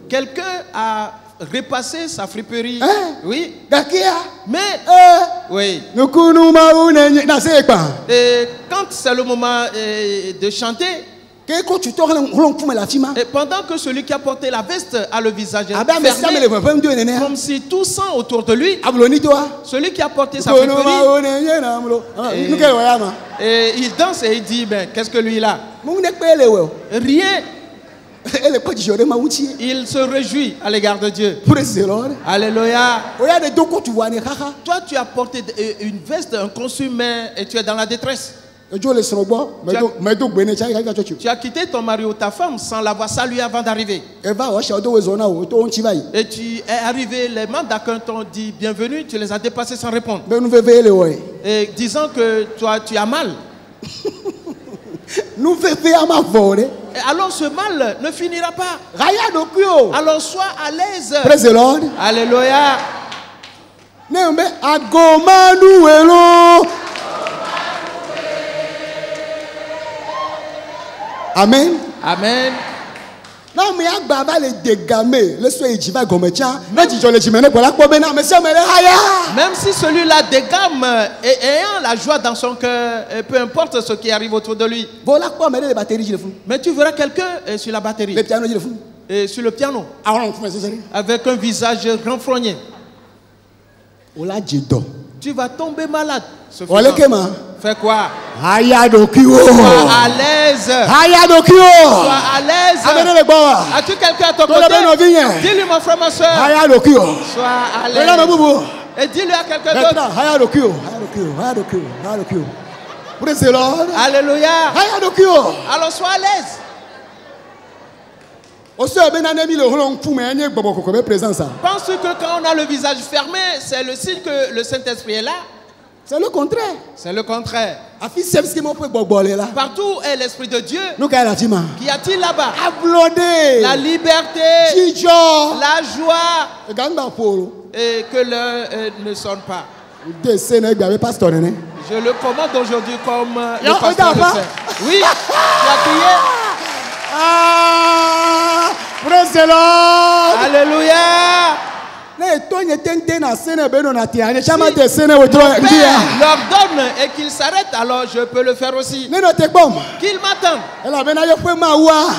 Quelqu'un a repassé sa friperie. Oui. Mais oui. Et quand c'est le moment de chanter, Et pendant que celui qui a porté la veste a le visage fermé, comme si tout sang autour de lui, celui qui a porté sa friperie, et il danse et il dit, ben, qu'est-ce que lui il a? Rien. Il se réjouit à l'égard de Dieu. Alléluia. Toi, tu as porté une veste, un consumer, et tu es dans la détresse. Tu as quitté ton mari ou ta femme sans l'avoir salué avant d'arriver. Et tu es arrivé, les membres d'accueil t'ont dit bienvenue, tu les as dépassés sans répondre. Et disant que toi, tu as mal. Et alors ce mal ne finira pas. Alors sois à l'aise. Praise the Lord. Alléluia. Amen. Amen. Même si celui-là dégamme et ayant la joie dans son cœur, peu importe ce qui arrive autour de lui. Mais tu verras quelqu'un sur la batterie et sur le piano avec un visage renfrogné. Tu vas tomber malade. Fais quoi? Sois à l'aise. Sois à l'aise. As-tu quelqu'un à ton côté? Dis-lui, mon frère, ma soeur. Sois à l'aise. Et dis-lui à quelqu'un d'autre. Alléluia. Alors sois à l'aise. Penses-tu que quand on a le visage fermé, c'est le signe que le Saint-Esprit est là? C'est le contraire. C'est le contraire. Partout est l'Esprit de Dieu. Qu'y a-t-il là-bas? La liberté, la joie, et que l'heure ne sonne pas. Je le commande aujourd'hui comme le pasteur le fait. Oui, tu as crié. Praise the Lord. Alléluia. Si le Père leur donne et qu'ils s'arrêtent, alors je peux le faire aussi. Qu'ils m'attendent.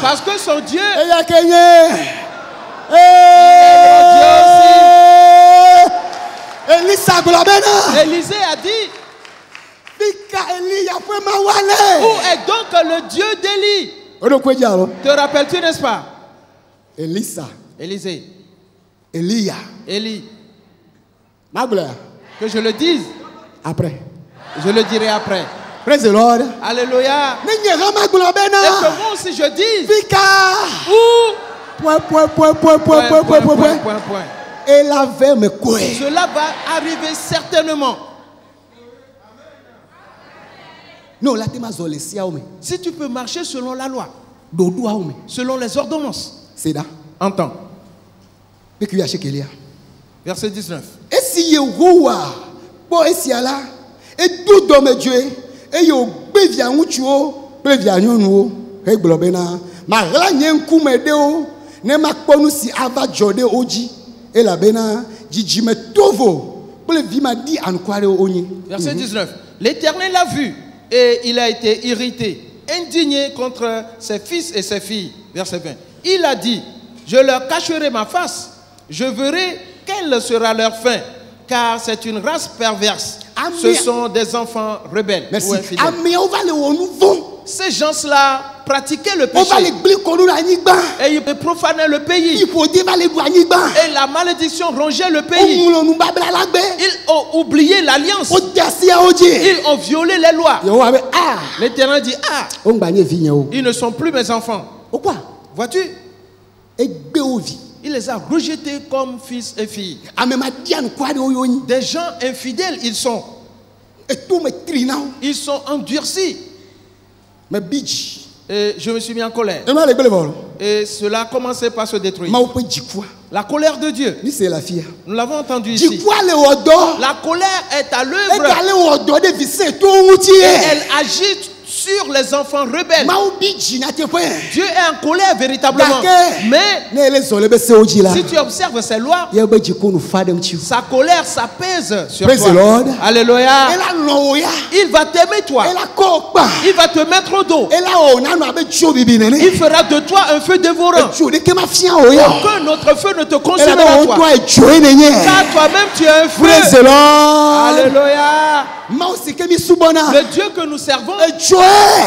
Parce que son Dieu est Élisée a dit, où est donc le Dieu d'Élie? Te rappelles-tu, n'est-ce pas? Élisée. Élie. Que je le dise après. Je le dirai après. Praise the Lord. Alléluia. Et que moi aussi je dise. Cela va arriver certainement. Si tu peux marcher selon la loi, selon les ordonnances, entends. Verset 19. Et si Yehowa, bon et si Allah, et tout d'homme Dieu, et yo bevia mutuo, bevia nyonu, et globena, ma ranyen kumedeo, ne ma konu si ava jode oji, et la bena, jijime tovo, pour le vima di ankware oni. Verset 19. L'Éternel l'a vu, et il a été irrité, indigné contre ses fils et ses filles. Verset 20. Il a dit, je leur cacherai ma face. Je verrai quelle sera leur fin, car c'est une race perverse. Ce sont des enfants rebelles. Ou infidèles. Ces gens-là pratiquaient le péché. Et ils profanaient le pays. Et la malédiction rongeait le pays. Ils ont oublié l'alliance. Ils ont violé les lois. L'Éternel dit, ils ne sont plus mes enfants. Vois-tu? Il les a rejetés comme fils et filles. Des gens infidèles, ils sont. Ils sont endurcis. Et je me suis mis en colère. Et cela a commencé par se détruire. La colère de Dieu. Nous l'avons entendu ici. La colère est à l'œuvre. Et elle agit sur sur les enfants rebelles. Dieu est en colère véritablement. Mais si tu observes ses lois, sa colère s'apaise sur toi. Alléluia. Il va t'aimer toi. Il va te mettre au dos. Il fera de toi un feu dévorant. Aucun autre feu ne te consumera toi. Car toi-même tu es un feu. Alléluia. Le Dieu que nous servons,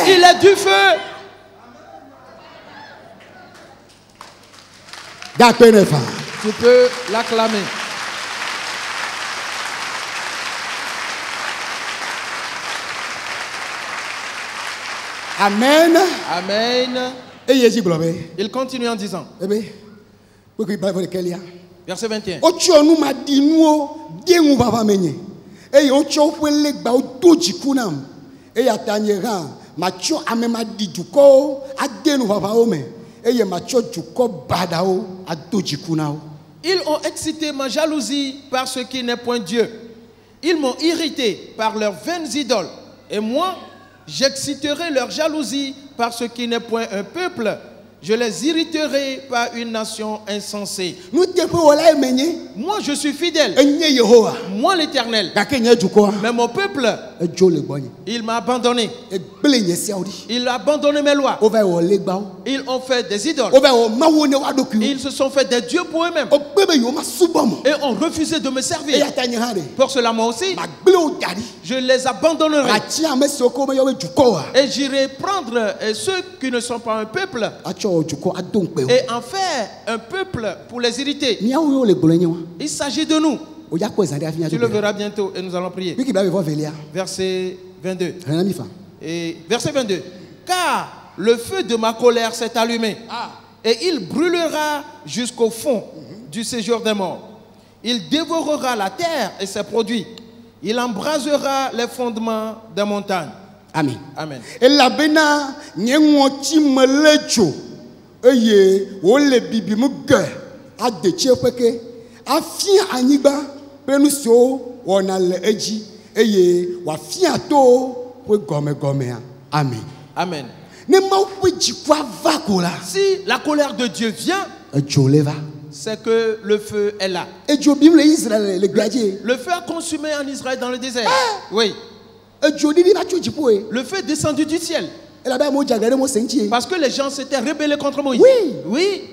il est du feu. Tu peux l'acclamer. Amen. Amen. Il continue en disant. Verset 21. Ils ont excité ma jalousie par ce qui n'est point Dieu. Ils m'ont irrité par leurs vaines idoles. Et moi, j'exciterai leur jalousie par ce qui n'est point un peuple. Je les irriterai par une nation insensée. Moi, je suis fidèle. Moi, l'Éternel. Mais mon peuple, il m'a abandonné. Il a abandonné mes lois. Ils ont fait des idoles. Ils se sont fait des dieux pour eux-mêmes. Et ont refusé de me servir. Pour cela, moi aussi, je les abandonnerai. Et j'irai prendre ceux qui ne sont pas un peuple et en faire un peuple pour les irriter. Il s'agit de nous. Tu le verras bientôt et nous allons prier. Verset 22. Et verset 22. Car le feu de ma colère s'est allumé et il brûlera jusqu'au fond du séjour des morts. Il dévorera la terre et ses produits. Il embrasera les fondements des montagnes. Amen. Amen. Et la bena nyengoti melecho eye wole bibimu ge adeche kweke afia anyiba penusio wona le eji eye wafia to we gome gome. Amen. Amen. Ne ma wu jikwa va kola. Si la colère de Dieu vient, c'est que le feu est là. Le feu a consumé en Israël dans le désert. Oui. Le feu est descendu du ciel. Parce que les gens s'étaient rebellés contre Moïse. Oui.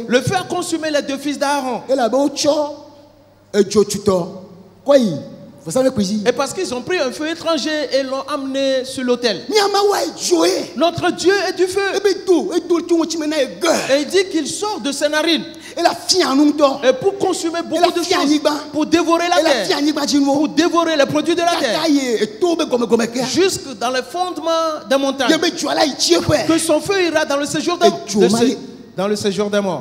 Le feu a consumé les deux fils d'Aaron. Et parce qu'ils ont pris un feu étranger et l'ont amené sur l'autel. Notre Dieu est du feu. Et il dit qu'il sort de ses narines. Et pour consommer beaucoup de choses, pour dévorer la terre, pour dévorer les produits de la terre, jusque dans les fondements des montagnes, que son feu ira dans le séjour des morts.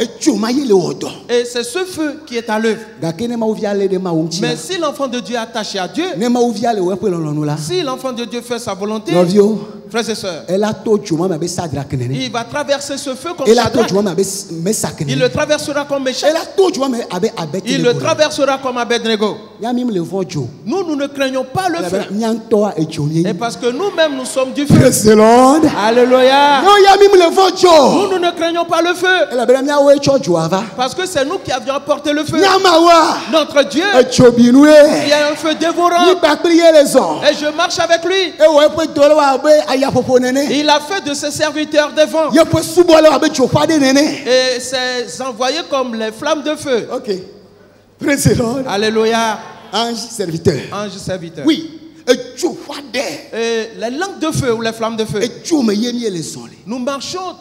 Et c'est ce feu qui est à l'œuvre. Mais si l'enfant de Dieu est attaché à Dieu, si l'enfant de Dieu fait sa volonté, frères et sœurs, il va traverser ce feu comme Shadrach. Il le traversera comme Meshach. Il le traversera comme Abednego. Nous ne craignons pas le feu. Et parce que nous-mêmes, nous sommes du feu. Alléluia. Nous ne craignons pas le feu. Parce que c'est nous qui avions apporté le feu. Notre Dieu, il y a un feu dévorant. Et je marche avec lui. Il a fait de ses serviteurs des vents et ses envoyés comme les flammes de feu. Alléluia. Ange serviteur. Ange serviteur. Oui. Et les langues de feu ou les flammes de feu. Nous marchons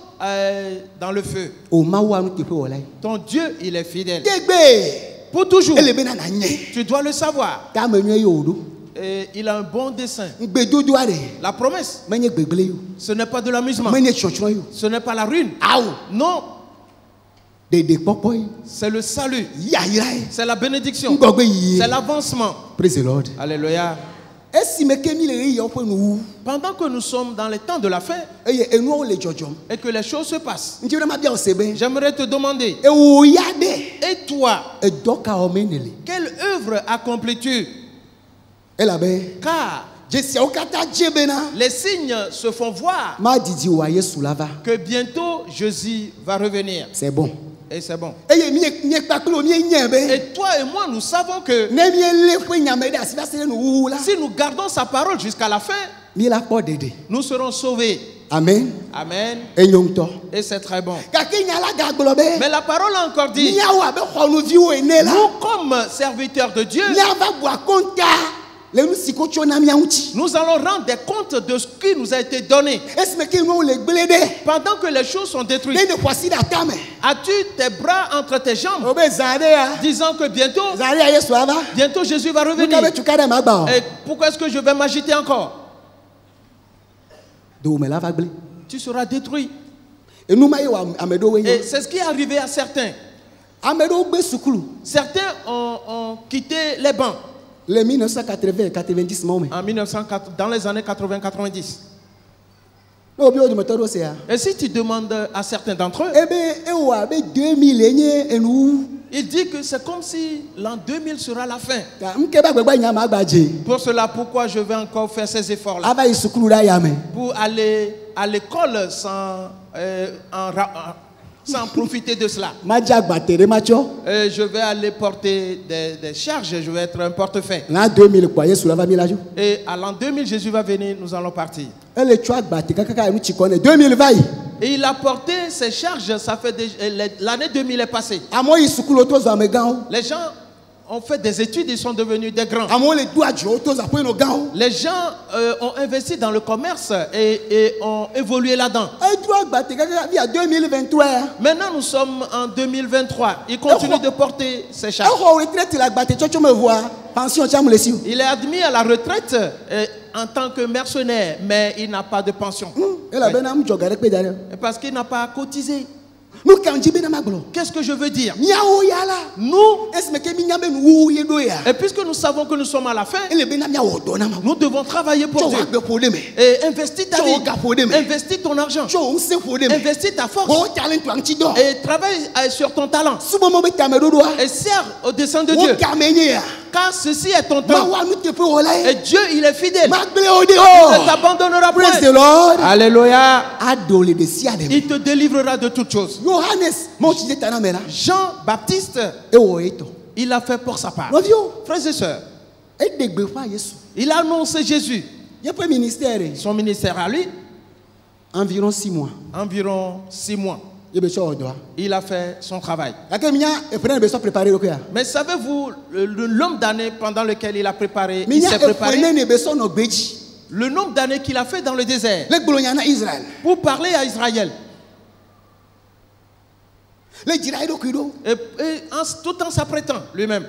dans le feu. Ton Dieu, il est fidèle. Pour toujours. Tu dois le savoir. Et il a un bon dessein. La promesse, ce n'est pas de l'amusement. Ce n'est pas la ruine. Non. C'est le salut. C'est la bénédiction. C'est l'avancement. Alléluia. Pendant que nous sommes dans les temps de la fin et que les choses se passent, j'aimerais te demander, et toi, quelle œuvre accomplis-tu? Car Les signes se font voir que bientôt Jésus va revenir. C'est bon. Et c'est bon. Et toi et moi, nous savons que si nous gardons sa parole jusqu'à la fin, nous serons sauvés. Amen. Amen. Et c'est très bon. Mais la parole a encore dit, nous comme serviteurs de Dieu, nous allons rendre des comptes de ce qui nous a été donné. Pendant que les choses sont détruites, as-tu tes bras entre tes jambes, disant que bientôt Jésus va revenir? Et pourquoi est-ce que je vais m'agiter encore? Tu seras détruit. Et c'est ce qui est arrivé à certains. Certains ont quitté les bancs. Les 1980-90 dans les années 80-90. Et si tu demandes à certains d'entre eux, il dit que c'est comme si l'an 2000 sera la fin. Pour cela, pourquoi je vais encore faire ces efforts-là? Pour aller à l'école sans profiter de cela. Je vais aller porter des charges, je vais être un portefeuille. Et à l'an 2000, Jésus va venir, nous allons partir. Et il a porté ses charges, ça fait l'année 2000 est passée. Les gens ont fait des études, ils sont devenus des grands. Les gens ont investi dans le commerce et ont évolué là-dedans. Maintenant, nous sommes en 2023. Il continue de porter ses charges. Il est admis à la retraite en tant que mercenaire, mais il n'a pas de pension. Oui. Parce qu'il n'a pas cotisé. Qu'est-ce que je veux dire? Nous, et puisque nous savons que nous sommes à la fin, nous devons travailler pour Dieu. Et investir ta vie, investir ton argent, investir ta force, et travaille sur ton talent. Et sers au dessein de Dieu. Car ceci est ton temps. Et Dieu, il est fidèle. Il ne t'abandonnera pas. Alléluia. Il te délivrera de toutes choses. Jean-Baptiste, il a fait pour sa part. Frères et sœurs, il a annoncé Jésus. Son ministère à lui, environ 6 mois. Il a fait son travail. Mais savez-vous, l'homme d'années pendant lequel il a préparé, il s'est préparé, le nombre d'années qu'il a fait dans le désert pour parler à Israël. Et tout en s'apprêtant lui-même,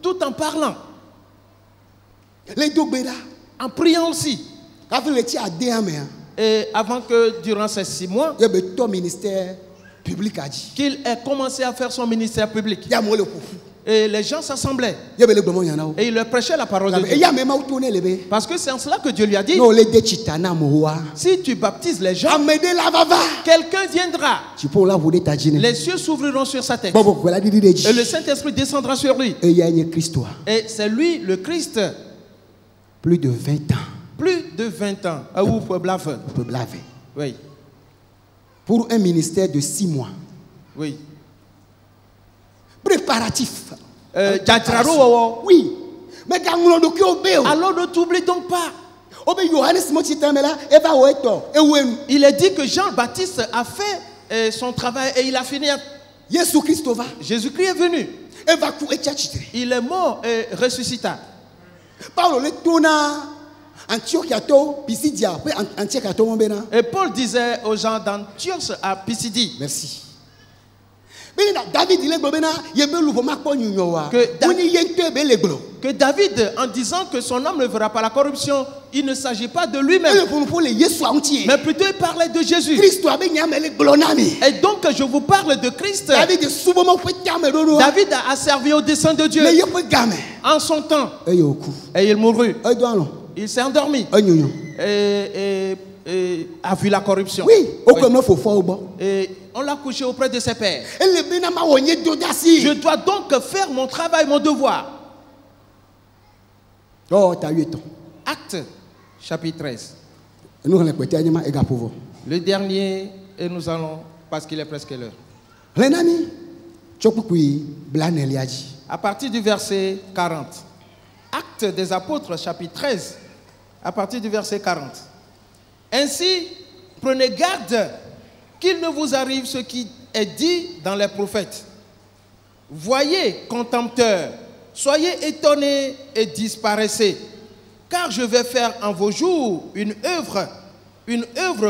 tout en parlant, en priant aussi. Et avant que durant ces 6 mois, qu'il ait commencé à faire son ministère public. Et les gens s'assemblaient. Et il leur prêchait la parole de Dieu. Parce que c'est en cela que Dieu lui a dit, si tu baptises les gens, quelqu'un viendra. Les cieux s'ouvriront sur sa tête. Et le Saint-Esprit descendra sur lui. Et c'est lui, le Christ. Plus de 20 ans. Plus de 20 ans. Oui. Pour un ministère de 6 mois. Oui. Préparatif. Oui. Alors ne t'oublie donc pas. Il est dit que Jean-Baptiste a fait son travail et il a fini. Jésus-Christ est venu. Il est mort et ressuscita. Et Paul disait aux gens d'Antioche à Pisidie. Merci. Que David, en disant que son âme ne verra pas la corruption, il ne s'agit pas de lui-même, mais plutôt il parlait de Jésus. Et donc je vous parle de Christ. David a servi au dessein de Dieu en son temps. Et il mourut. Il s'est endormi. Et a vu la corruption. Oui. Et on l'a couché auprès de ses pères. Je dois donc faire mon travail, mon devoir. Actes, chapitre 13. Le dernier, et nous allons, parce qu'il est presque l'heure. À partir du verset 40. Actes des apôtres, chapitre 13, à partir du verset 40. Ainsi, prenez garde qu'il ne vous arrive ce qui est dit dans les prophètes. Voyez, contempteurs, soyez étonnés et disparaissez, car je vais faire en vos jours une œuvre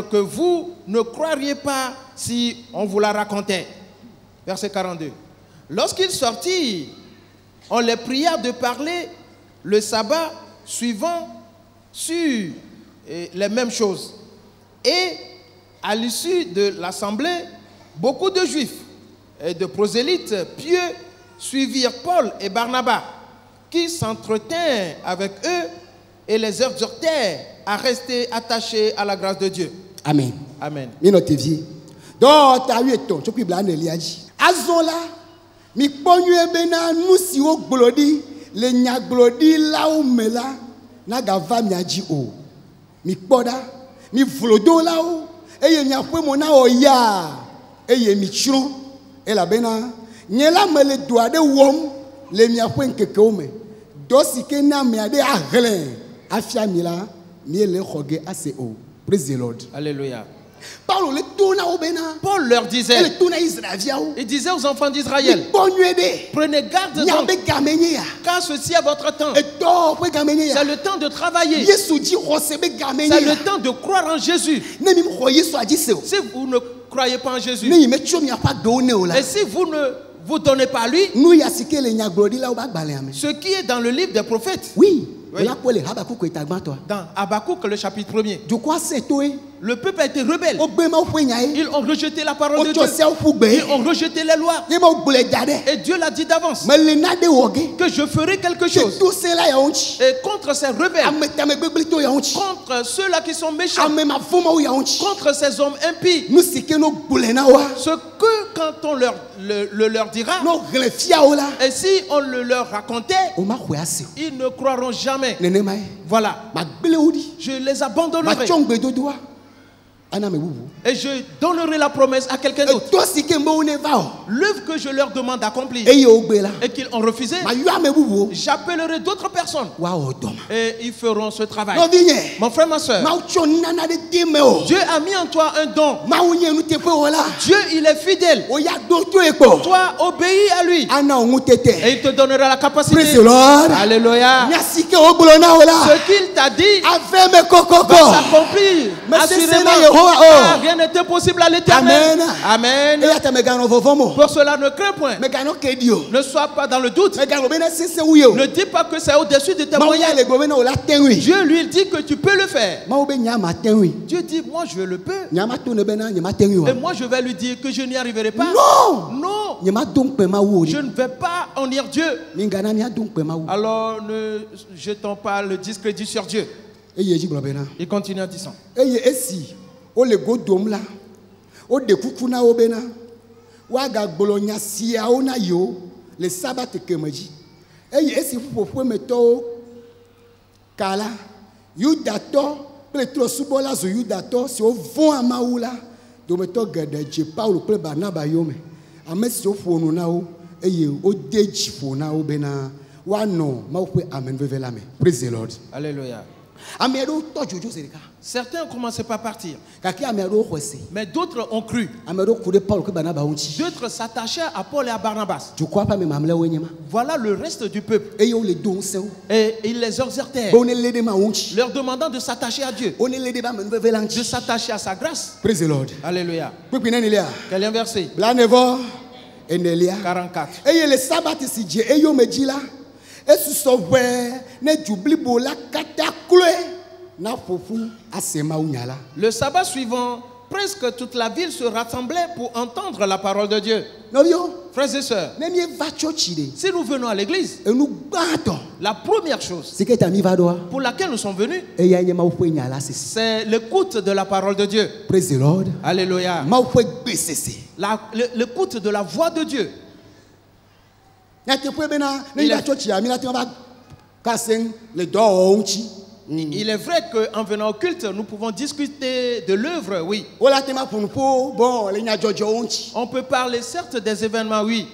que vous ne croiriez pas si on vous la racontait. Verset 42. Lorsqu'ils sortirent, on les pria de parler le sabbat suivant sur les mêmes choses. Et à l'issue de l'assemblée, beaucoup de juifs et de prosélytes pieux suivirent Paul et Barnabas, qui s'entretinrent avec eux et les exhortèrent à rester attachés à la grâce de Dieu. Amen. Amen. Donc, tu as eu ton, tu peux blaner Eliaji. Azola, mi ponyu ebena nusi o glodi, le nya glodi la o mela, na gava miaji o. Mi poda, mi vlodo la o, eye nya kwe mona o ya, eye mi chron, e la bena, nyela me le doade wom, le mia kwe nkeke ome. Dosi ke na me ade aglen, afia mi la, mi le khoge ase o. Praise the Lord. Alléluia. Paul leur disait, il disait aux enfants d'Israël, prenez garde donc, car ceci est votre temps. C'est le temps de travailler. C'est le temps de croire en Jésus. Si vous ne croyez pas en Jésus, et si vous ne vous donnez pas à lui, ce qui est dans le livre des prophètes, oui. Dans Habakkuk, le chapitre 1er, le peuple a été rebelle. Ils ont rejeté la parole de Dieu. Ils ont rejeté les lois. Et Dieu l'a dit d'avance que je ferai quelque chose. Et contre ces rebelles, contre ceux-là qui sont méchants, contre ces hommes impies, ce que quand on leur dira, et si on le leur racontait, ils ne croiront jamais. Voilà. Je les abandonnerai. Et je donnerai la promesse à quelqu'un d'autre. L'œuvre que je leur demande d'accomplir et qu'ils ont refusé, j'appellerai d'autres personnes et ils feront ce travail. Mon frère, ma soeur, Dieu a mis en toi un don. Dieu, il est fidèle. Toi, obéis à lui et il te donnera la capacité. Alléluia. Ce qu'il t'a dit va s'accomplir. Assurément. Rien n'était possible à l'Éternel. Amen. Pour cela, ne crains point. Ne sois pas dans le doute. Ne dis pas que c'est au-dessus de tes moyens. Dieu lui dit que tu peux le faire. Dieu dit, moi je le peux. Et moi je vais lui dire que je n'y arriverai pas. Non. Je ne vais pas honner Dieu. Alors ne jetons pas le discrédit sur Dieu. Il continue en disant. O le godom la o de kukuna obena wa ga gbolonya sia ona yo le sabat kemeji esi fufo meto kala yudato petro subola zo yudato si o von amaula do meto gadeje Paulo pe Barnaba yo me amesi o fonu na o o deji fona obena wa no ma o pe amen vevela me. Praise the Lord. Alléluia. Certains ont commencé par partir, mais d'autres ont cru. D'autres s'attachaient à Paul et à Barnabas. Voilà le reste du peuple. Et ils les exhortèrent, leur demandant de s'attacher à Dieu, de s'attacher à sa grâce. Praise the Lord. Alléluia. Quel est un verset? 44. Et le sabbat si Dieu et yo me dit là. Et ce sauveur ne j'oublie pas la cataclé na fofu asema unyala. Le sabbat suivant, presque toute la ville se rassemblait pour entendre la parole de Dieu. Frères et sœurs, si nous venons à l'église, la première chose pour laquelle nous sommes venus, c'est l'écoute de la parole de Dieu. Praise the Lord. Alléluia. L'écoute de la voix de Dieu. Il est vrai qu'en venant au culte, nous pouvons discuter de l'œuvre, oui. On peut parler certes des événements, oui.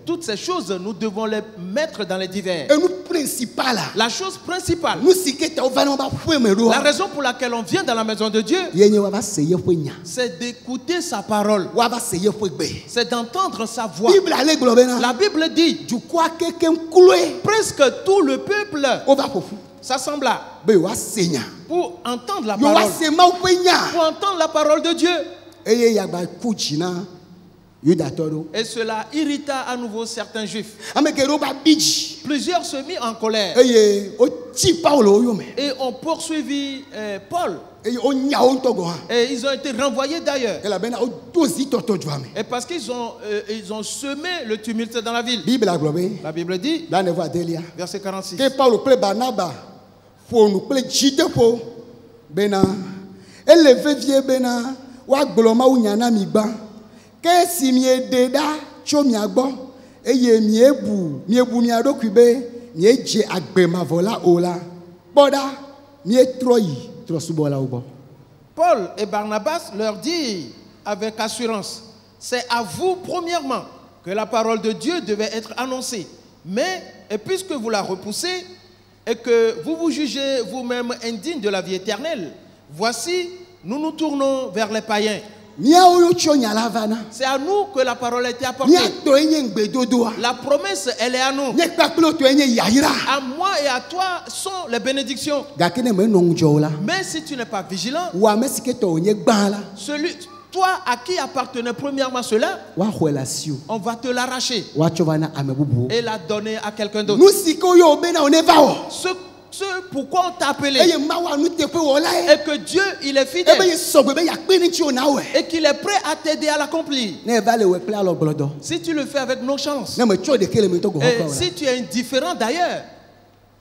Toutes ces choses, nous devons les mettre dans les divers. La chose principale, la raison pour laquelle on vient dans la maison de Dieu, c'est d'écouter sa parole, c'est d'entendre sa voix. La Bible dit, presque tout le peuple s'assembla pour entendre la parole, pour entendre la parole de Dieu. Et cela irrita à nouveau certains juifs. Plusieurs se mirent en colère et ont poursuivi Paul. Et ils ont été renvoyés d'ailleurs. Et parce qu'ils ont semé le tumulte dans la ville. La Bible dit, verset 46, que si miededa cho miagbo eye miebu miado kube mieje agbema vola ola boda mietroyi trosubola ubo. Paul et Barnabas leur dit avec assurance, c'est à vous premièrement que la parole de Dieu devait être annoncée, mais et puisque vous la repoussez et que vous vous jugez vous-même indigne de la vie éternelle, voici nous nous tournons vers les païens. C'est à nous que la parole a été apportée. La promesse, elle est à nous. À moi et à toi sont les bénédictions. Mais si tu n'es pas vigilant, toi à qui appartenait premièrement cela, on va te l'arracher et la donner à quelqu'un d'autre. Ce pourquoi on t'a appelé, et que Dieu il est fidèle et qu'il est prêt à t'aider à l'accomplir. Si tu le fais avec nonchalance, et si tu es indifférent d'ailleurs,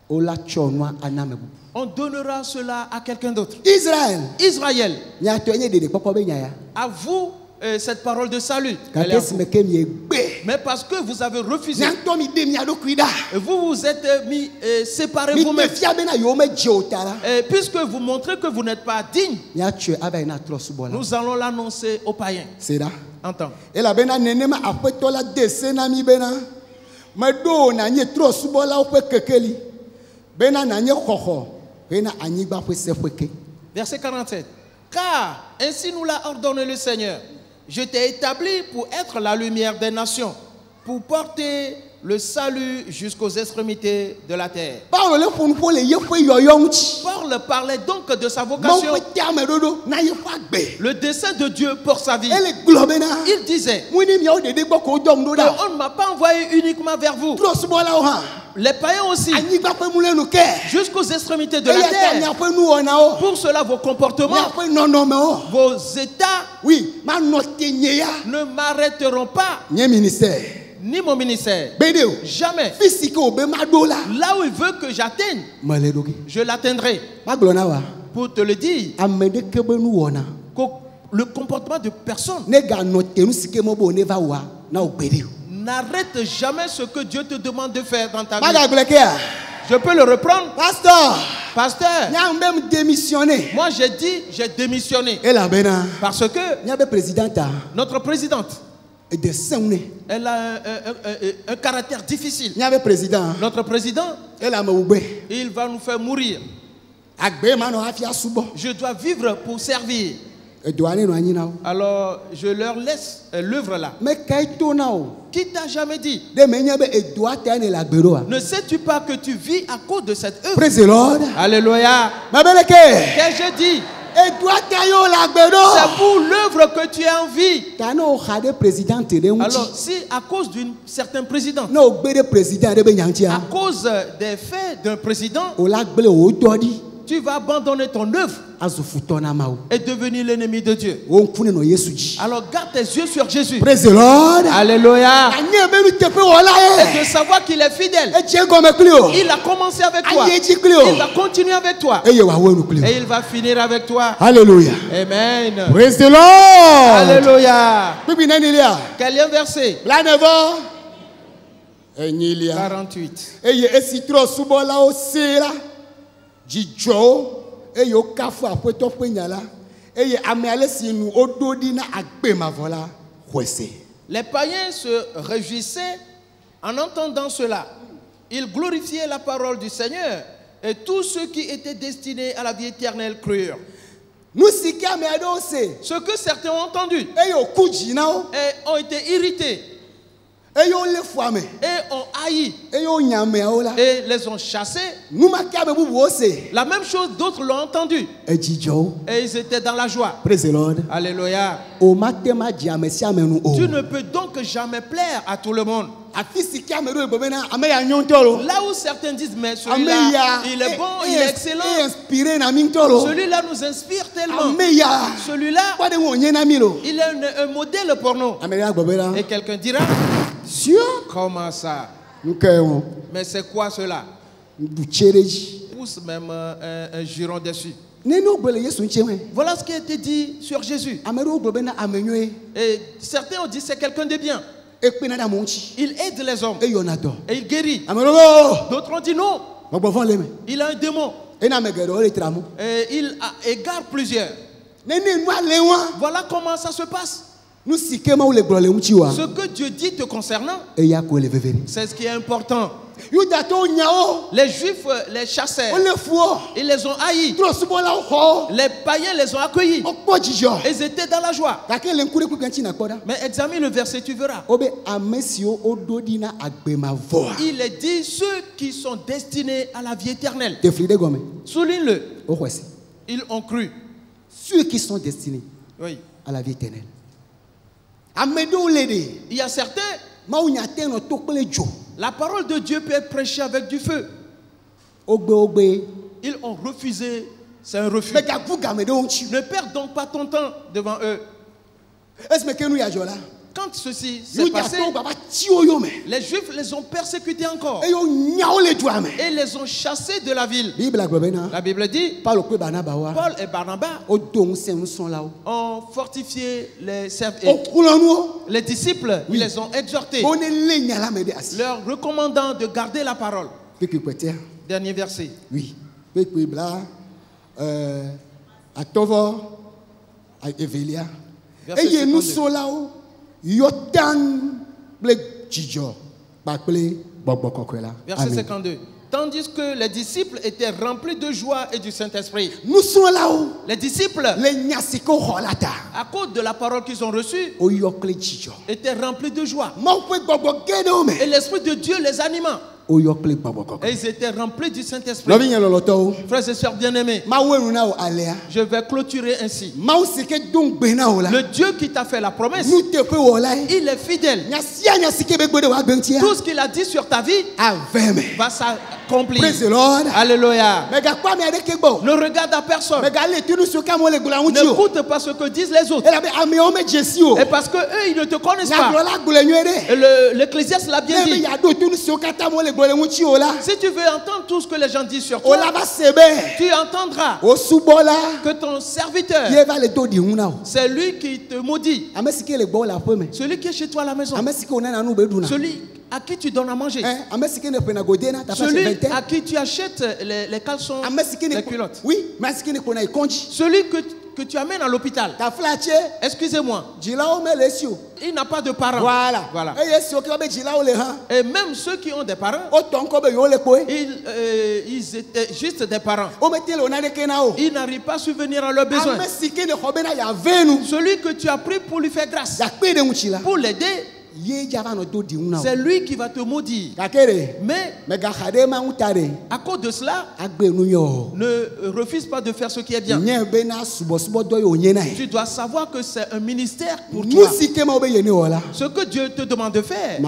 on donnera cela à quelqu'un d'autre. Israël, à vous cette parole de salut. Mais parce que vous avez refusé, et vous vous êtes mis séparés vous-même, puisque vous montrez que vous n'êtes pas digne, nous allons l'annoncer aux païens. Entends. Et la bena nenema apetola desena mi bena medo na nye tro subola opwe kekeli bena na nye khokho bena anyiba pwe sefweke. Verset 47. Car ainsi nous l'a ordonné le Seigneur. Je t'ai établi pour être la lumière des nations, pour porter le salut jusqu'aux extrémités de la terre. Paul parlait donc de sa vocation, le dessein de Dieu pour sa vie. Il disait, on ne m'a pas envoyé uniquement vers vous. Les païens aussi, jusqu'aux extrémités de la terre. Pour cela, vos comportements, vos états ne m'arrêteront pas, ni mon ministère. Jamais. Là où il veut que j'atteigne, je l'atteindrai. Pour te le dire, le comportement de personne n'arrête jamais ce que Dieu te demande de faire dans ta vie. Je peux le reprendre? Pasteur, moi j'ai dit, j'ai démissionné. Parce que notre présidente, elle a un caractère difficile. Notre président, il va nous faire mourir. Je dois vivre pour servir. Alors je leur laisse l'œuvre là. Qui t'a jamais dit? Ne sais-tu pas que tu vis à cause de cette œuvre? Praise the Lord. Alléluia. Qu'ai-je dit? C'est pour l'œuvre que tu as envie. Alors si à cause d'une certaine présidente, à cause des faits d'un président, tu vas abandonner ton œuvre et devenir l'ennemi de Dieu. Alors garde tes yeux sur Jésus. Praise the Lord. Alléluia. Et de savoir qu'il est fidèle. Il a commencé avec toi. Il va continuer avec toi. Et il va finir avec toi. Alléluia. Amen. Praise the Lord. Alléluia. Quel est un verset? 48. Eye esitro subola o sera jijo eyo kafu apeto penyala eye ame sinu ododi na agbe mavola kwese. Les païens se réjouissaient en entendant cela. Ils glorifiaient la parole du Seigneur et tous ceux qui étaient destinés à la vie éternelle crurent. Ce que certains ont entendu et ont été irrités et ont haï et les ont chassés. La même chose, d'autres l'ont entendu et ils étaient dans la joie. Praise the Lord. Alléluia. Tu ne peux donc jamais plaire à tout le monde. Là où certains disent mais celui-là il est bon, il est excellent, celui-là nous inspire tellement, celui-là il est un modèle pour nous. Et quelqu'un dira comment ça? Mais c'est quoi cela? Pousse même un juron dessus. Voilà ce qui a été dit sur Jésus. Et certains ont dit c'est quelqu'un de bien. Il aide les hommes et il guérit. D'autres ont dit non, il a un démon et il égare plusieurs. Voilà comment ça se passe. Ce que Dieu dit te concernant, c'est ce qui est important. Les Juifs les chassèrent, ils les ont haïs. Les païens les ont accueillis. Ils étaient dans la joie. Mais examine le verset, tu verras. Il est dit ceux qui sont destinés à la vie éternelle. Souligne-le. Ils ont cru. Ceux qui sont destinés à la vie éternelle. Il y a certains, la parole de Dieu peut être prêchée avec du feu. Ils ont refusé, c'est un refus. Ne perds donc pas ton temps devant eux. Quand ceci s'est passé, les Juifs les ont persécutés encore et les ont chassés de la ville. La Bible dit Paul et Barnabas ont fortifié les disciples, ils les ont exhortés, leur recommandant de garder la parole. Dernier verset. Oui. À Tovo, à Evelia. Et nous sommes là. Verset 52. Tandis que les disciples étaient remplis de joie et du Saint-Esprit. Nous sommes là où les disciples, à cause de la parole qu'ils ont reçue, étaient remplis de joie. Et l'Esprit de Dieu les anima. Et ils étaient remplis du Saint-Esprit. Frères et sœurs bien-aimés, je vais clôturer ainsi. Le Dieu qui t'a fait la promesse, il est fidèle. Tout ce qu'il a dit sur ta vie va s'accomplir. Alléluia. Ne regarde à personne. N'écoute pas ce que disent les autres. Et parce que eux ils ne te connaissent pas. L'Ecclésiaste l'a bien dit. Si tu veux entendre tout ce que les gens disent sur toi, tu entendras que ton serviteur, c'est lui qui te maudit. Celui qui est chez toi à la maison. Celui à qui tu donnes à manger. Celui à qui tu achètes les caleçons, les culottes. Celui que tu amènes à l'hôpital. Excusez-moi. Il n'a pas de parents. Voilà. Et même ceux qui ont des parents, ils étaient juste des parents. Ils n'arrivent pas à subvenir à leurs besoins. Celui que tu as pris pour lui faire grâce, pour l'aider, c'est lui qui va te maudire. Mais à cause de cela, ne refuse pas de faire ce qui est bien. Tu dois savoir que c'est un ministère pour toi. Ce que Dieu te demande de faire,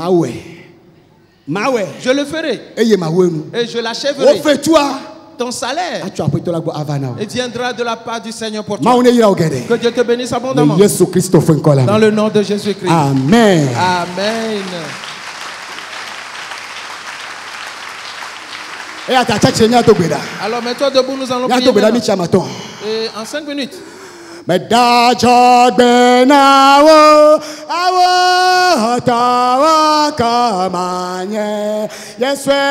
je le ferai et je l'achèverai. Ton salaire et viendra de la part du Seigneur pour toi. Que Dieu te bénisse abondamment. Dans le nom de Jésus-Christ. Amen. Amen. Alors mets-toi debout, nous allons prier maintenant. Et en 5 minutes. tawa kamanye yeswe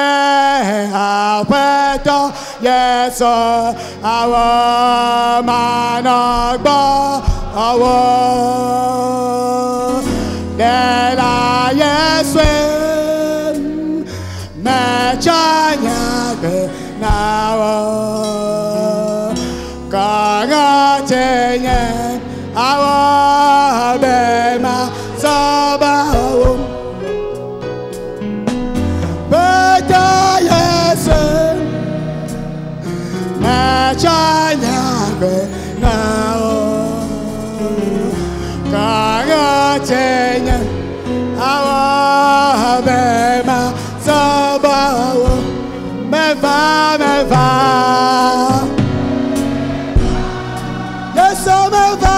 apeto yeso awa managba awa dela yeswe mechanya ke nawa kaga chenye awa bema sabawo beta yese na chanya be nawa kaga chenye awa bema sabawo meva yeso meva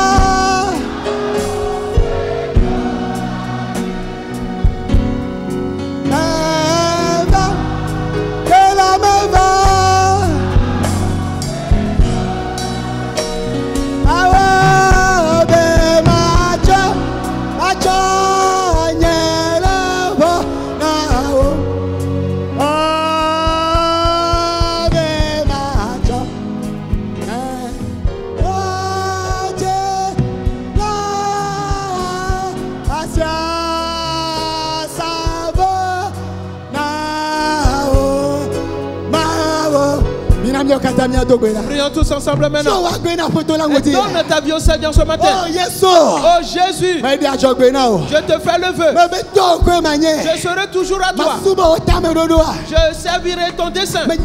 Prions tous ensemble maintenant. Et donne ta vie au Seigneur ce matin. Oh Jésus, je te fais le vœu. Je serai toujours à toi. Je servirai ton dessein. Et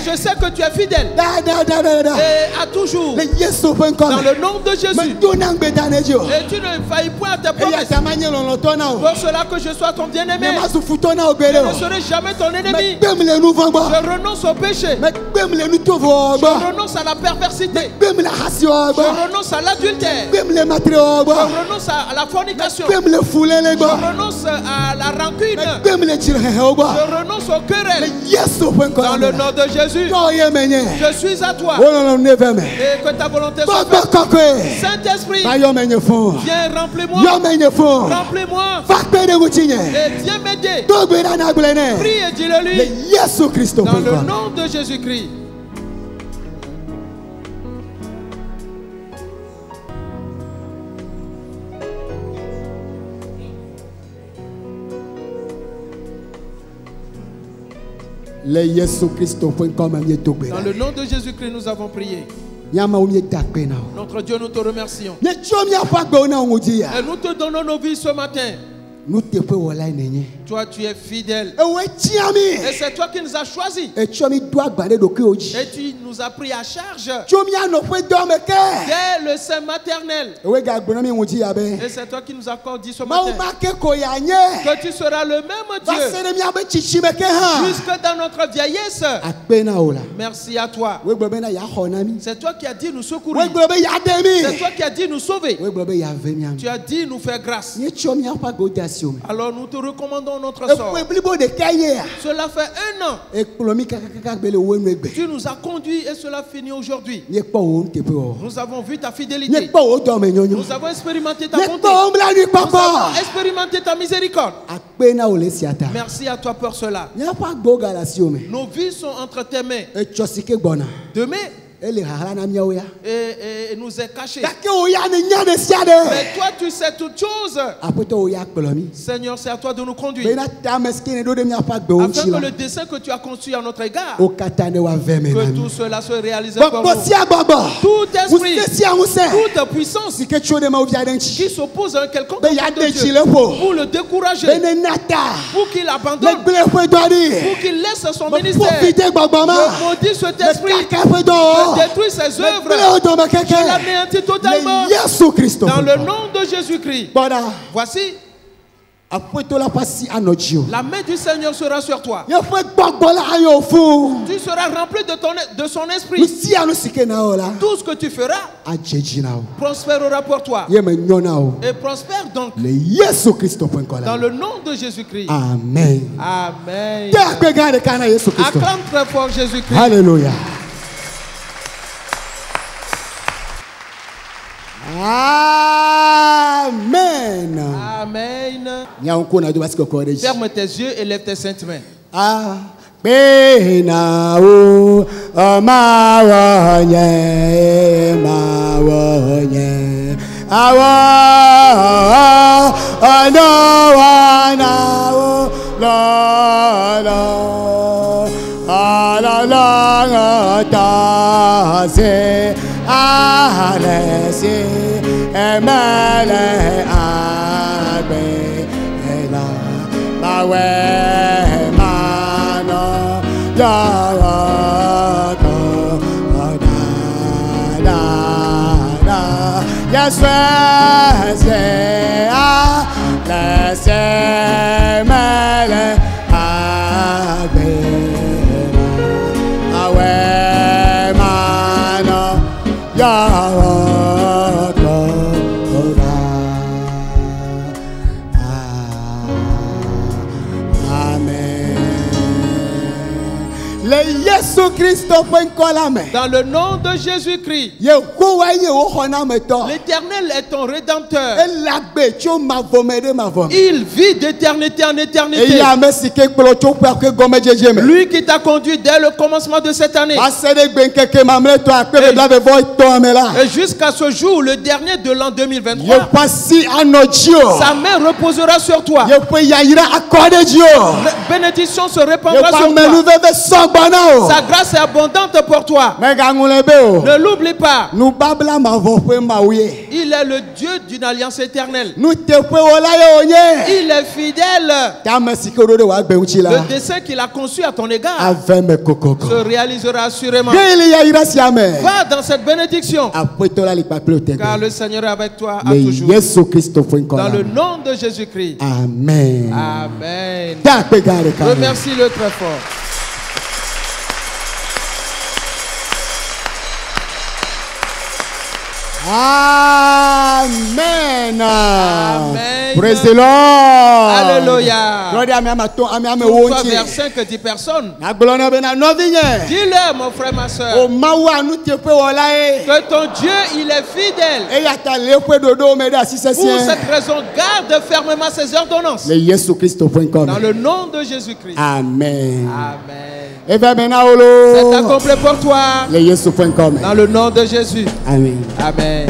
je sais que tu es fidèle. Et à toujours. Dans le nom de Jésus. Et tu ne faillis point à tes promesses. Pour cela que je sois ton bien-aimé. Je ne serai jamais ton ennemi. Je renonce au péché. Je renonce à la perversité. Je renonce à l'adultère. Je renonce à la fornication. Je renonce à la rancune. Je renonce au querelle. Dans le nom de Jésus, je suis à toi. Et que ta volonté soit faite. Saint-Esprit, viens remplis-moi. Remplis-moi. Et viens m'aider. Prie et dis-le lui. Dans le nom de Jésus-Christ. Dans le nom de Jésus-Christ, nous avons prié. Notre Dieu, nous te remercions. Et nous te donnons nos vies ce matin. Toi, tu es fidèle. Et c'est toi qui nous as choisis. Et tu nous as pris à charge dès le sein maternel. Et c'est toi qui nous as encore dit ce matin que tu seras le même Dieu jusque dans notre vieillesse. Merci à toi. C'est toi qui as dit nous secourir. C'est toi qui as dit nous sauver. Tu as dit nous faire grâce. Alors nous te recommandons notre sort. Cela fait 1 an. Tu nous as conduits et cela finit aujourd'hui. Nous avons vu ta fidélité. Nous avons expérimenté ta bonté. Nous avons expérimenté ta miséricorde. Merci à toi pour cela. Nos vies sont entre tes mains. Demain, et nous est caché. Mais toi tu sais toutes choses. Seigneur, c'est à toi de nous conduire afin que le dessein que tu as conçu à notre égard, que tout cela se réalise pour nous. Tout esprit, toute puissance qui s'oppose à un quelconque de Dieu pour le décourager, pour qu'il abandonne, pour qu'il laisse son ministère, je maudis cet esprit, détruis ses œuvres. Je l'anéantis totalement. Dans le nom de Jésus-Christ. Voici. La main du Seigneur sera sur toi. Tu seras rempli de son esprit. Tout ce que tu feras prospérera pour toi. Et prospère donc. Dans le nom de Jésus-Christ. Amen. Amen. Acclame très fort Jésus-Christ. Alléluia. Ah! Amen. Amen. Ferme tes yeux et lève tes saintes mains. Benao mawanye mawanye awa anawana la la ta se alesi emele abe la mawe yes, dans le nom de Jésus-Christ, l'Éternel est ton rédempteur. Il vit d'éternité en éternité. Lui qui t'a conduit dès le commencement de cette année et jusqu'à ce jour, le dernier de l'an 2023, sa main reposera sur toi. La bénédiction se répandra sur toi. Sa grâce est abondante pour toi. Ne l'oublie pas. Il est le Dieu d'une alliance éternelle. Il est fidèle. Le dessein qu'il a conçu à ton égard se réalisera assurément. Va dans cette bénédiction, car le Seigneur est avec toi à toujours. Dans le nom de Jésus-Christ. Amen. Amen. Remercie-le très fort. Amen. Amen. Praise the Lord. Alléluia. Pour toi, vers 5 10 personnes. Dis-le, mon frère, ma soeur, que ton Dieu, il est fidèle. Pour cette raison, garde fermement ses ordonnances. Dans le nom de Jésus-Christ. Amen. Amen. C'est accompli pour toi. Dans le nom de Jésus. Amen. Amen.